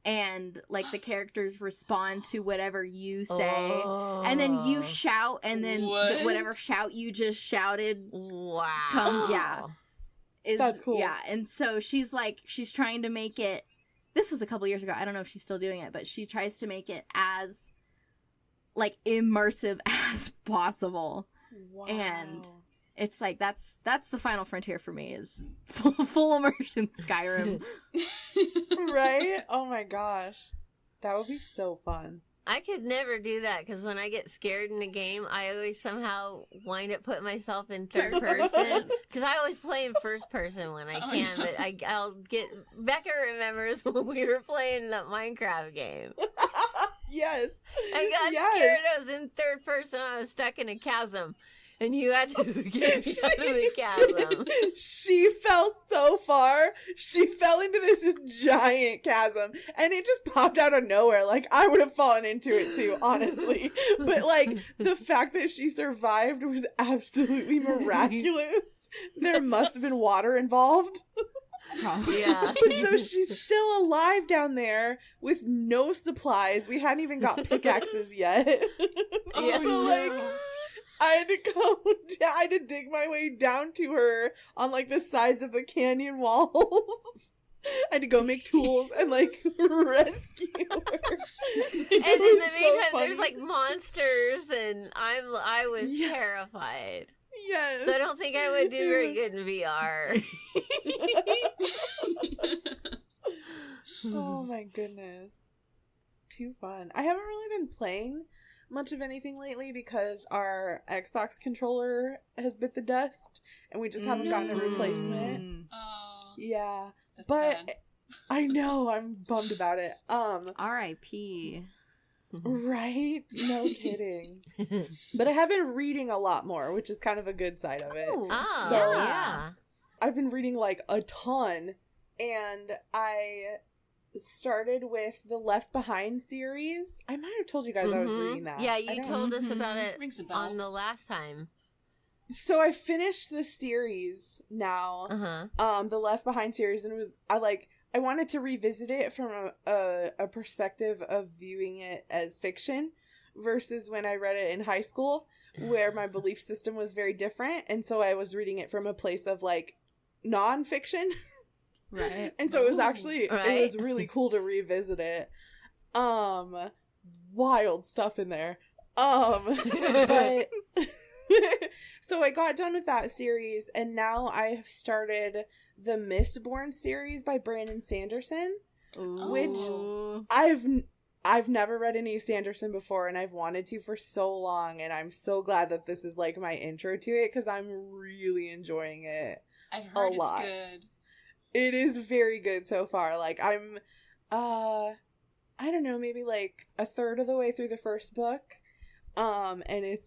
and like the characters respond to whatever you say. And then you shout, and then What? whatever shout you just shouted Wow. yeah. is That's cool. Yeah, and so she's trying to make it. This was a couple years ago. I don't know if she's still doing it, but she tries to make it as like immersive as possible. Wow. And it's like that's the final frontier for me, is full immersion Skyrim. Right? Oh my gosh. That would be so fun. I could never do that because when I get scared in a game, I always somehow wind up putting myself in third person. Because I always play in first person when I Oh, can, no. but I'll get. Becca remembers when we were playing that Minecraft game. Yes. I got Yes. scared. I was in third person. I was stuck in a chasm, and you had to get me out of the chasm. She fell so far. She fell into this giant chasm, and it just popped out of nowhere. Like, I would have fallen into it too, honestly. But like, the fact that she survived was absolutely miraculous. There must have been water involved. Yeah. But so she's still alive down there with no supplies. We hadn't even got pickaxes yet. Yeah. So like, I had to go down, I had to dig my way down to her on like the sides of the canyon walls. I had to go make tools and like rescue her. And in the meantime, there's like monsters, and I was Yeah. terrified. Yes. So I don't think I would do very It good in VR. Oh my goodness. Too fun. I haven't really been playing much of anything lately because our Xbox controller has bit the dust and we just haven't gotten a replacement. Oh, Yeah. that's But sad. I know, I'm bummed about it. R.I.P. Right? No kidding. But I have been reading a lot more, which is kind of a good side of it. Oh, So- yeah. I've been reading like a ton, and I started with the Left Behind series. I might have told you guys I was Mhm. reading that. Yeah, I you don't- told us about it Rings a bell. on the last time. So I finished the series now, Uh-huh. the Left Behind series, and I wanted to revisit it from a perspective of viewing it as fiction versus when I read it in high school, where my belief system was very different, and so I was reading it from a place of like non-fiction. Right. And so it was Ooh. actually it Right. was really cool to revisit it. Wild stuff in there. But so I got done with that series, and now I have started the Mistborn series by Brandon Sanderson. Which- Ooh. I've never read any Sanderson before, and I've wanted to for so long, and I'm so glad that this is like my intro to it because I'm really enjoying it. I've heard lot. it's good. It is very good so far. Like I don't know, maybe like a third of the way through the first book. And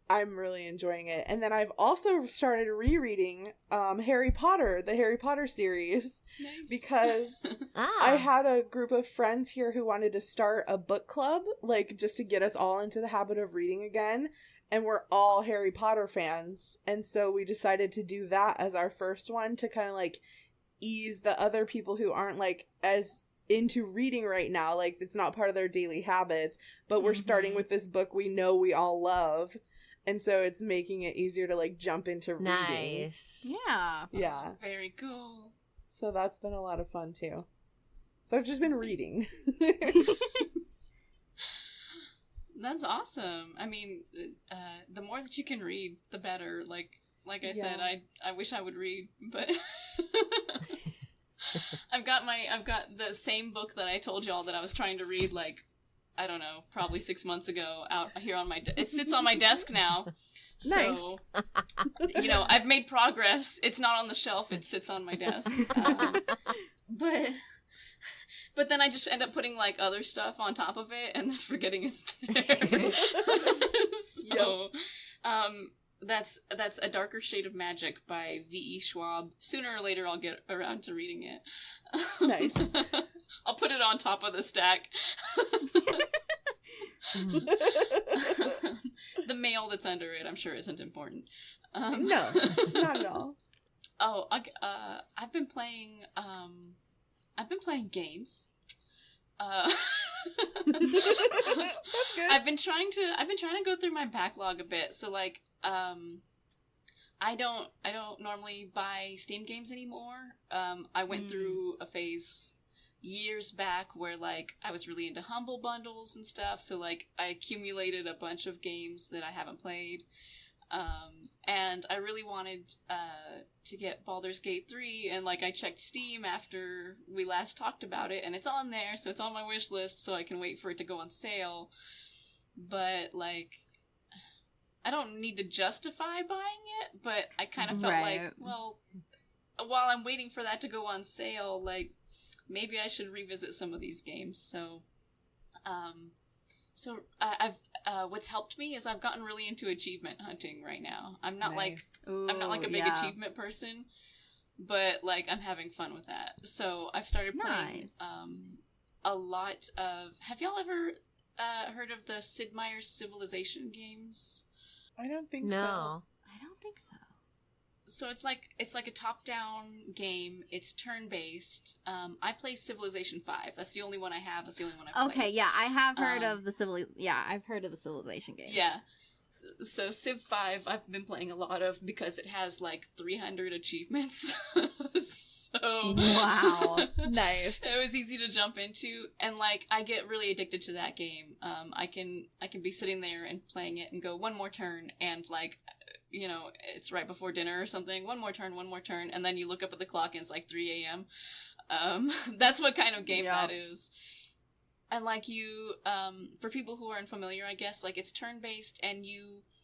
I'm really enjoying it. And then I've also started rereading Harry Potter, the Harry Potter series, Nice. because I had a group of friends here who wanted to start a book club, like just to get us all into the habit of reading again. And we're all Harry Potter fans. And so we decided to do that as our first one to kind of like ease the other people who aren't like as into reading right now. Like it's not part of their daily habits, but we're starting with this book we know we all love. And so it's making it easier to like jump into reading. Nice. Yeah. Yeah. Very cool. So that's been a lot of fun too. So I've just been reading. That's awesome. I mean, the more that you can read, the better. Like I said, I wish I would read, but I've got the same book that I told y'all that I was trying to read, like, I don't know, probably 6 months ago, out here on my it sits on my desk now. So, you know, I've made progress. It's not on the shelf, it sits on my desk. But then I just end up putting, like, other stuff on top of it and then forgetting it's there. So, that's A Darker Shade of Magic by V.E. Schwab. Sooner or later I'll get around to reading it. Nice. I'll put it on top of the stack. The mail that's under it, I'm sure, isn't important. No, not at all. Oh, I've been playing games. That's good. I've been trying to go through my backlog a bit. So like, I don't normally buy Steam games anymore. I went through a phase years back where like I was really into Humble Bundles and stuff. So like I accumulated a bunch of games that I haven't played. And I really wanted to get Baldur's Gate 3, and like I checked Steam after we last talked about it, and it's on there, so it's on my wish list, so I can wait for it to go on sale. But like, I don't need to justify buying it, but I kind of felt like, well, while I'm waiting for that to go on sale, like maybe I should revisit some of these games. So, I've what's helped me is I've gotten really into achievement hunting right now. I'm not like a big achievement person, but like I'm having fun with that. So I've started playing a lot of. Have y'all ever heard of the Sid Meier's Civilization games? I don't think No. so. I don't think so. So it's like a top-down game. It's turn-based. I play Civilization 5. That's the only one I have. That's the only one I've played. Okay, yeah, I have heard of the I've heard of the Civilization games. Yeah. So Civ 5 I've been playing a lot of because it has like 300 achievements. So Wow. Nice. It was easy to jump into, and like I get really addicted to that game. I can be sitting there and playing it and go one more turn, and like, you know, it's right before dinner or something. One more turn, and then you look up at the clock and it's like 3 a.m. That's what kind of game that is. And like you, for people who are unfamiliar, I guess, like it's turn-based, and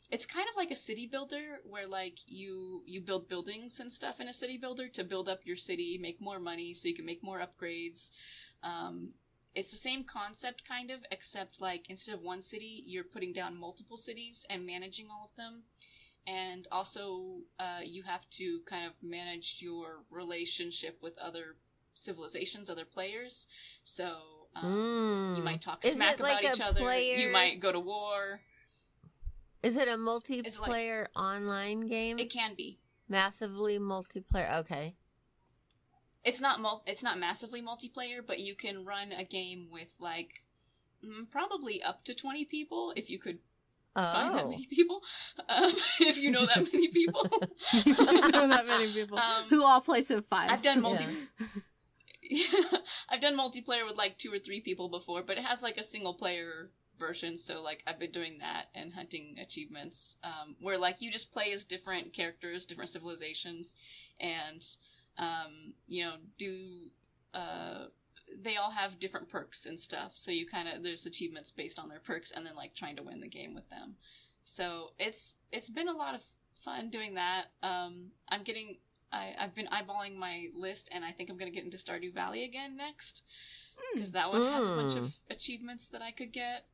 it's kind of like a city builder where like you build buildings and stuff in a city builder to build up your city, make more money so you can make more upgrades. It's the same concept kind of, except like instead of one city, you're putting down multiple cities and managing all of them. And also, you have to kind of manage your relationship with other civilizations, other players. So you might talk smack about each other. You might go to war. Is it a multiplayer online game? It can be Massively multiplayer. Okay. It's not massively multiplayer, but you can run a game with like probably up to 20 people if you could. Find that many people. If you know that many people. I know that many people who all play Civ 5. I've done I've done multiplayer with like 2 or 3 people before, but it has like a single player version. So like I've been doing that and hunting achievements, where like you just play as different characters, different civilizations, and you know, they all have different perks and stuff, so you kind of, there's achievements based on their perks, and then like trying to win the game with them. So it's been a lot of fun doing that. I've been eyeballing my list, and I think I'm gonna get into Stardew Valley again next. because that one has a bunch of achievements that I could get.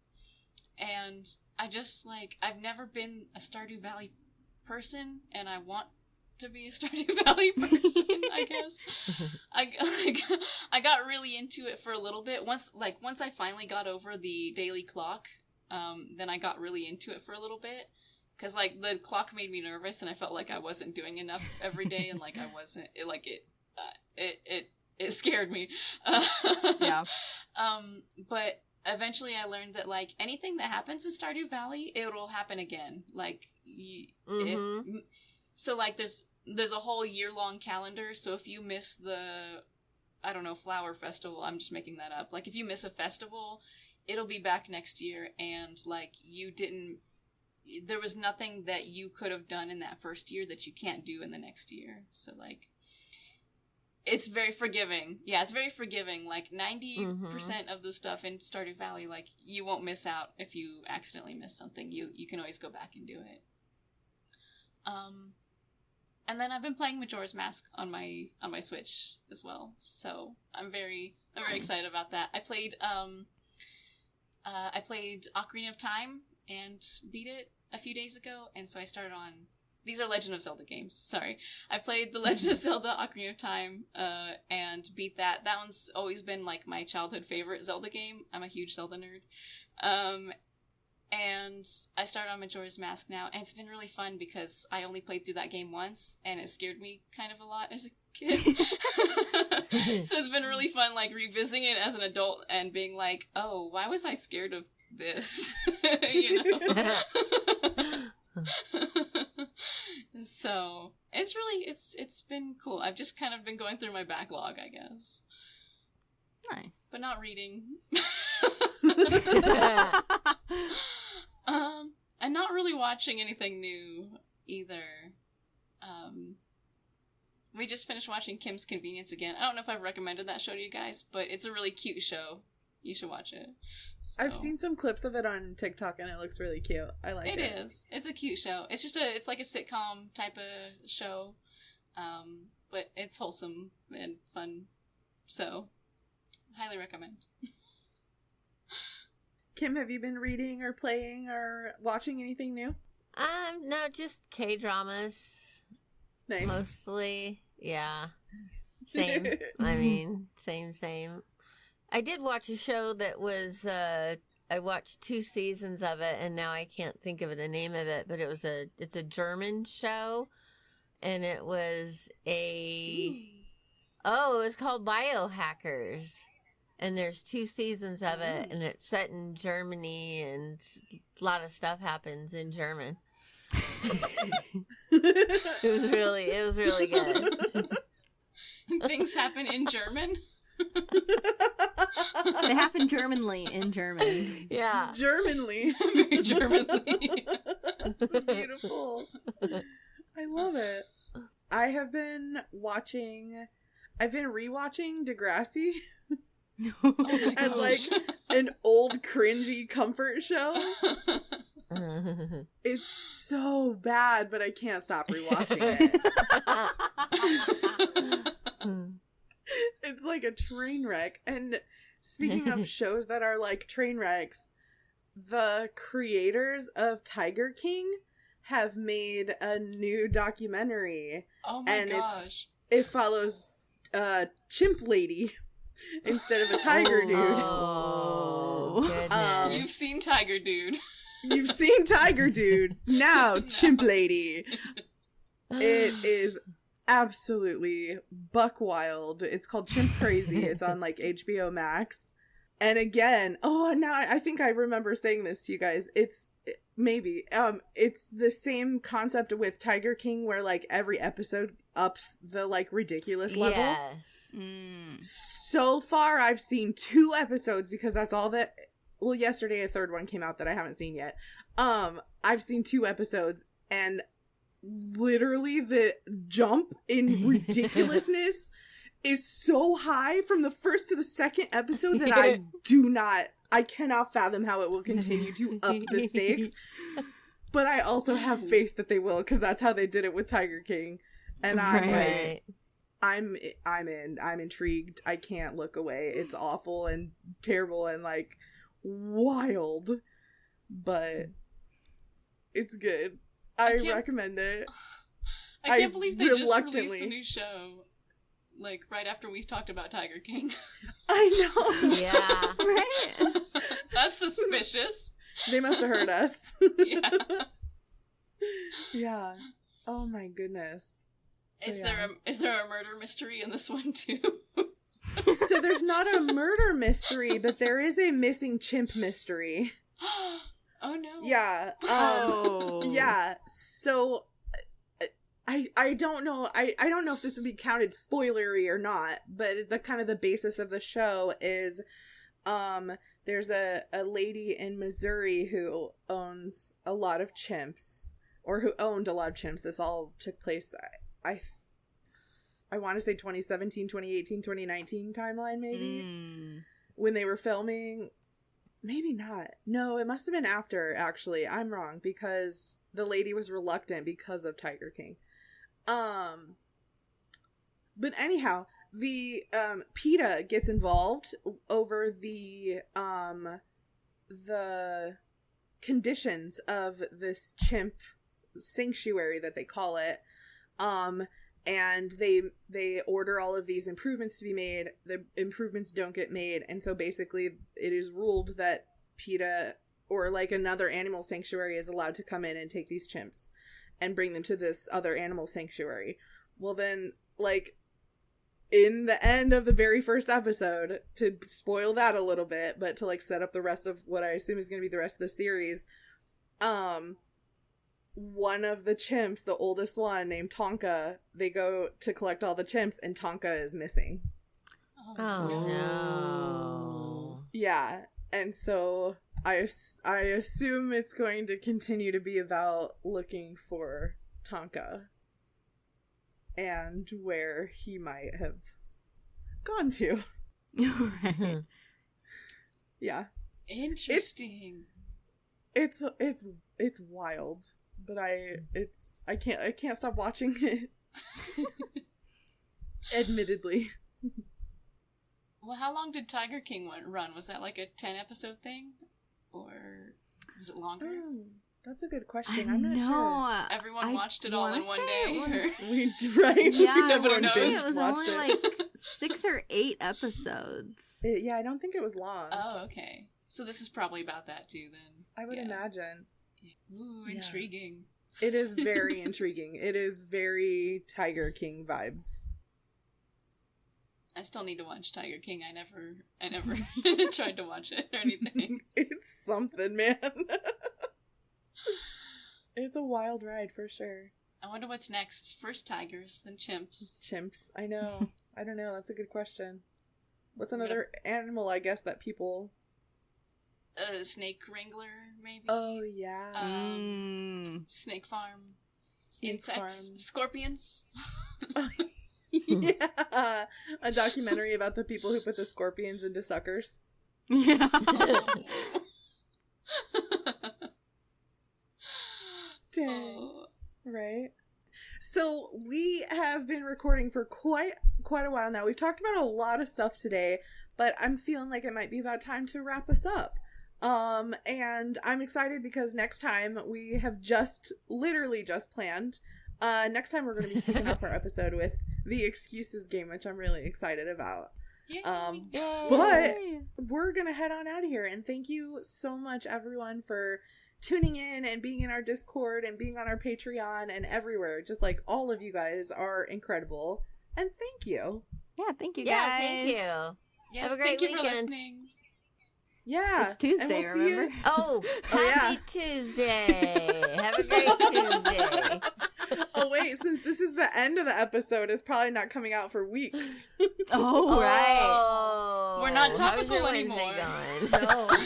And I just, like, I've never been a Stardew Valley person, and I want to be a Stardew Valley person, I guess. I got really into it for a little bit. Once I finally got over the daily clock, then I got really into it for a little bit. Because, like, the clock made me nervous, and I felt like I wasn't doing enough every day, and, like, I wasn't, it scared me. Yeah. But eventually I learned that, like, anything that happens in Stardew Valley, it'll happen again. Like, so, like, there's a whole year-long calendar, so if you miss the, I don't know, flower festival, I'm just making that up. Like, if you miss a festival, it'll be back next year, and, like, there was nothing that you could have done in that first year that you can't do in the next year. So, like, it's very forgiving. Yeah, it's very forgiving. Like, 90% of the stuff in Stardew Valley, like, you won't miss out if you accidentally miss something. You can always go back and do it. And then I've been playing Majora's Mask on my Switch as well. So I'm very excited about that. I played Ocarina of Time and beat it a few days ago, and so I started on... These are Legend of Zelda games, sorry. I played The Legend of Zelda Ocarina of Time, and beat that. That one's always been, like, my childhood favorite Zelda game. I'm a huge Zelda nerd. And I started on Majora's Mask now, and it's been really fun because I only played through that game once, and it scared me kind of a lot as a kid. So it's been really fun, like, revisiting it as an adult and being like, oh, why was I scared of this? You know? So it's been cool. I've just kind of been going through my backlog, I guess. Nice. But not reading. And not really watching anything new either. We just finished watching Kim's Convenience again. I don't know if I've recommended that show to you guys, but it's a really cute show. You should watch it. So. I've seen some clips of it on TikTok, and it looks really cute. I like it. It is. It's a cute show. It's like a sitcom type of show, but it's wholesome and fun. So, highly recommend. Kim, have you been reading or playing or watching anything new? No, just K-dramas. Nice. Mostly, yeah. Same. I mean, same. I did watch a show that was, I watched 2 seasons of it, and now I can't think of the name of it, but it's a German show, and it was it was called Biohackers, and there's 2 seasons of it, and it's set in Germany, and a lot of stuff happens in German. It was really good. Things happen in German? They happen Germanly in German. Yeah. Germanly. Very Germanly. That's so beautiful. I love it. I've been rewatching Degrassi Oh as like an old cringy comfort show. It's so bad, but I can't stop rewatching it. It's like a train wreck. And speaking of shows that are like train wrecks, the creators of Tiger King have made a new documentary. Oh my gosh. It follows Chimp Lady instead of a tiger dude. Oh, goodness. You've seen Tiger Dude. You've seen Tiger Dude. Now Chimp Lady. It is absolutely buck wild. It's called Chimp Crazy. It's on like HBO Max. And again, now I think I remember saying this to you guys. It's the same concept with Tiger King where like every episode ups the like ridiculous level. Yes. So far I've seen 2 episodes because that's all that. Well, yesterday a 3rd one came out that I haven't seen yet. I've seen 2 episodes, and literally the jump in ridiculousness is so high from the first to the second episode that I cannot fathom how it will continue to up the stakes. But I also have faith that they will, because that's how they did it with Tiger King. And I'm in. I'm intrigued. I can't look away. It's awful and terrible and like wild, but it's good. I recommend it. I can't believe they just reluctantly- released a new show, like, right after we talked about Tiger King. I know. Yeah. Right? That's suspicious. They must have heard us. Yeah. Yeah. Oh my goodness. So, Is yeah. there a murder mystery in this one too? So there's not a murder mystery, but there is a missing chimp mystery. Oh no. Yeah. Oh. Yeah. So I don't know. I don't know if this would be counted spoilery or not, but the kind of the basis of the show is there's a lady in Missouri who owns a lot of chimps, or who owned a lot of chimps. This all took place I want to say 2017, 2018, 2019 timeline maybe. When they were filming. Maybe not. No, it must have been after, actually. I'm wrong, because the lady was reluctant because of Tiger King. But anyhow, the PETA gets involved over the conditions of this chimp sanctuary that they call it. And they order all of these improvements to be made. The improvements don't get made, and so basically it is ruled that PETA or like another animal sanctuary is allowed to come in and take these chimps and bring them to this other animal sanctuary. Well then, like, in the end of the very first episode, to spoil that a little bit, but to like set up the rest of what I assume is going to be the rest of the series, one of the chimps, the oldest one named Tonka, they go to collect all the chimps and Tonka is missing. Oh no. Yeah, and so I assume it's going to continue to be about looking for Tonka and where he might have gone to. Right. Yeah, Interesting. it's wild, but I can't stop watching it. Admittedly. Well, how long did Tiger King run? Was that like a 10 episode thing? Or was it longer? Oh, that's a good question. I'm not sure. Everyone watched it all in one day? Right? Yeah, Everyone I want to say binge it was watched only it. like 6 or 8 episodes. Yeah, I don't think it was long. Oh, okay. So this is probably about that too, then. I would imagine. Ooh, Yeah. intriguing. It is very intriguing. It is very Tiger King vibes. I still need to watch Tiger King. I never tried to watch it or anything. It's something, man. It's a wild ride for sure. I wonder what's next. First tigers, then chimps. Chimps. I know. I don't know. That's a good question. What's another animal, I guess, that people... Snake wrangler, maybe? Oh, yeah. Snake farm. Snake Insects. farm. Scorpions. Yeah. A documentary about the people who put the scorpions into suckers. Yeah. Dang. Oh. Right. So we have been recording for quite a while now. We've talked about a lot of stuff today, but I'm feeling like it might be about time to wrap us up. And I'm excited because next time we have literally just planned. Next time we're going to be kicking off our episode with the excuses game, which I'm really excited about. Yay. But we're going to head on out of here. And thank you so much, everyone, for tuning in and being in our Discord and being on our Patreon and everywhere. Just like all of you guys are incredible. And thank you. Yeah, thank you guys. Yeah, thank you. Yes, Have a great thank you for weekend. listening. Yeah. It's Tuesday, and we'll see you- remember? Oh, Oh, happy yeah. Tuesday. Have a great Tuesday. Oh, wait. Since this is the end of the episode, it's probably not coming out for weeks. Oh, right. Oh, We're not how's your topical Wednesday anymore. going?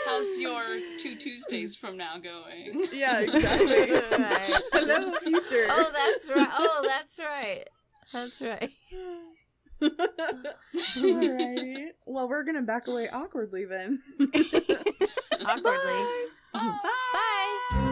How's your 2 Tuesdays from now going? Yeah, exactly. Right. Hello, future. Oh, that's right. Oh, that's right. That's right. Alrighty. Well, we're gonna back away awkwardly then. Awkwardly. Bye. Bye.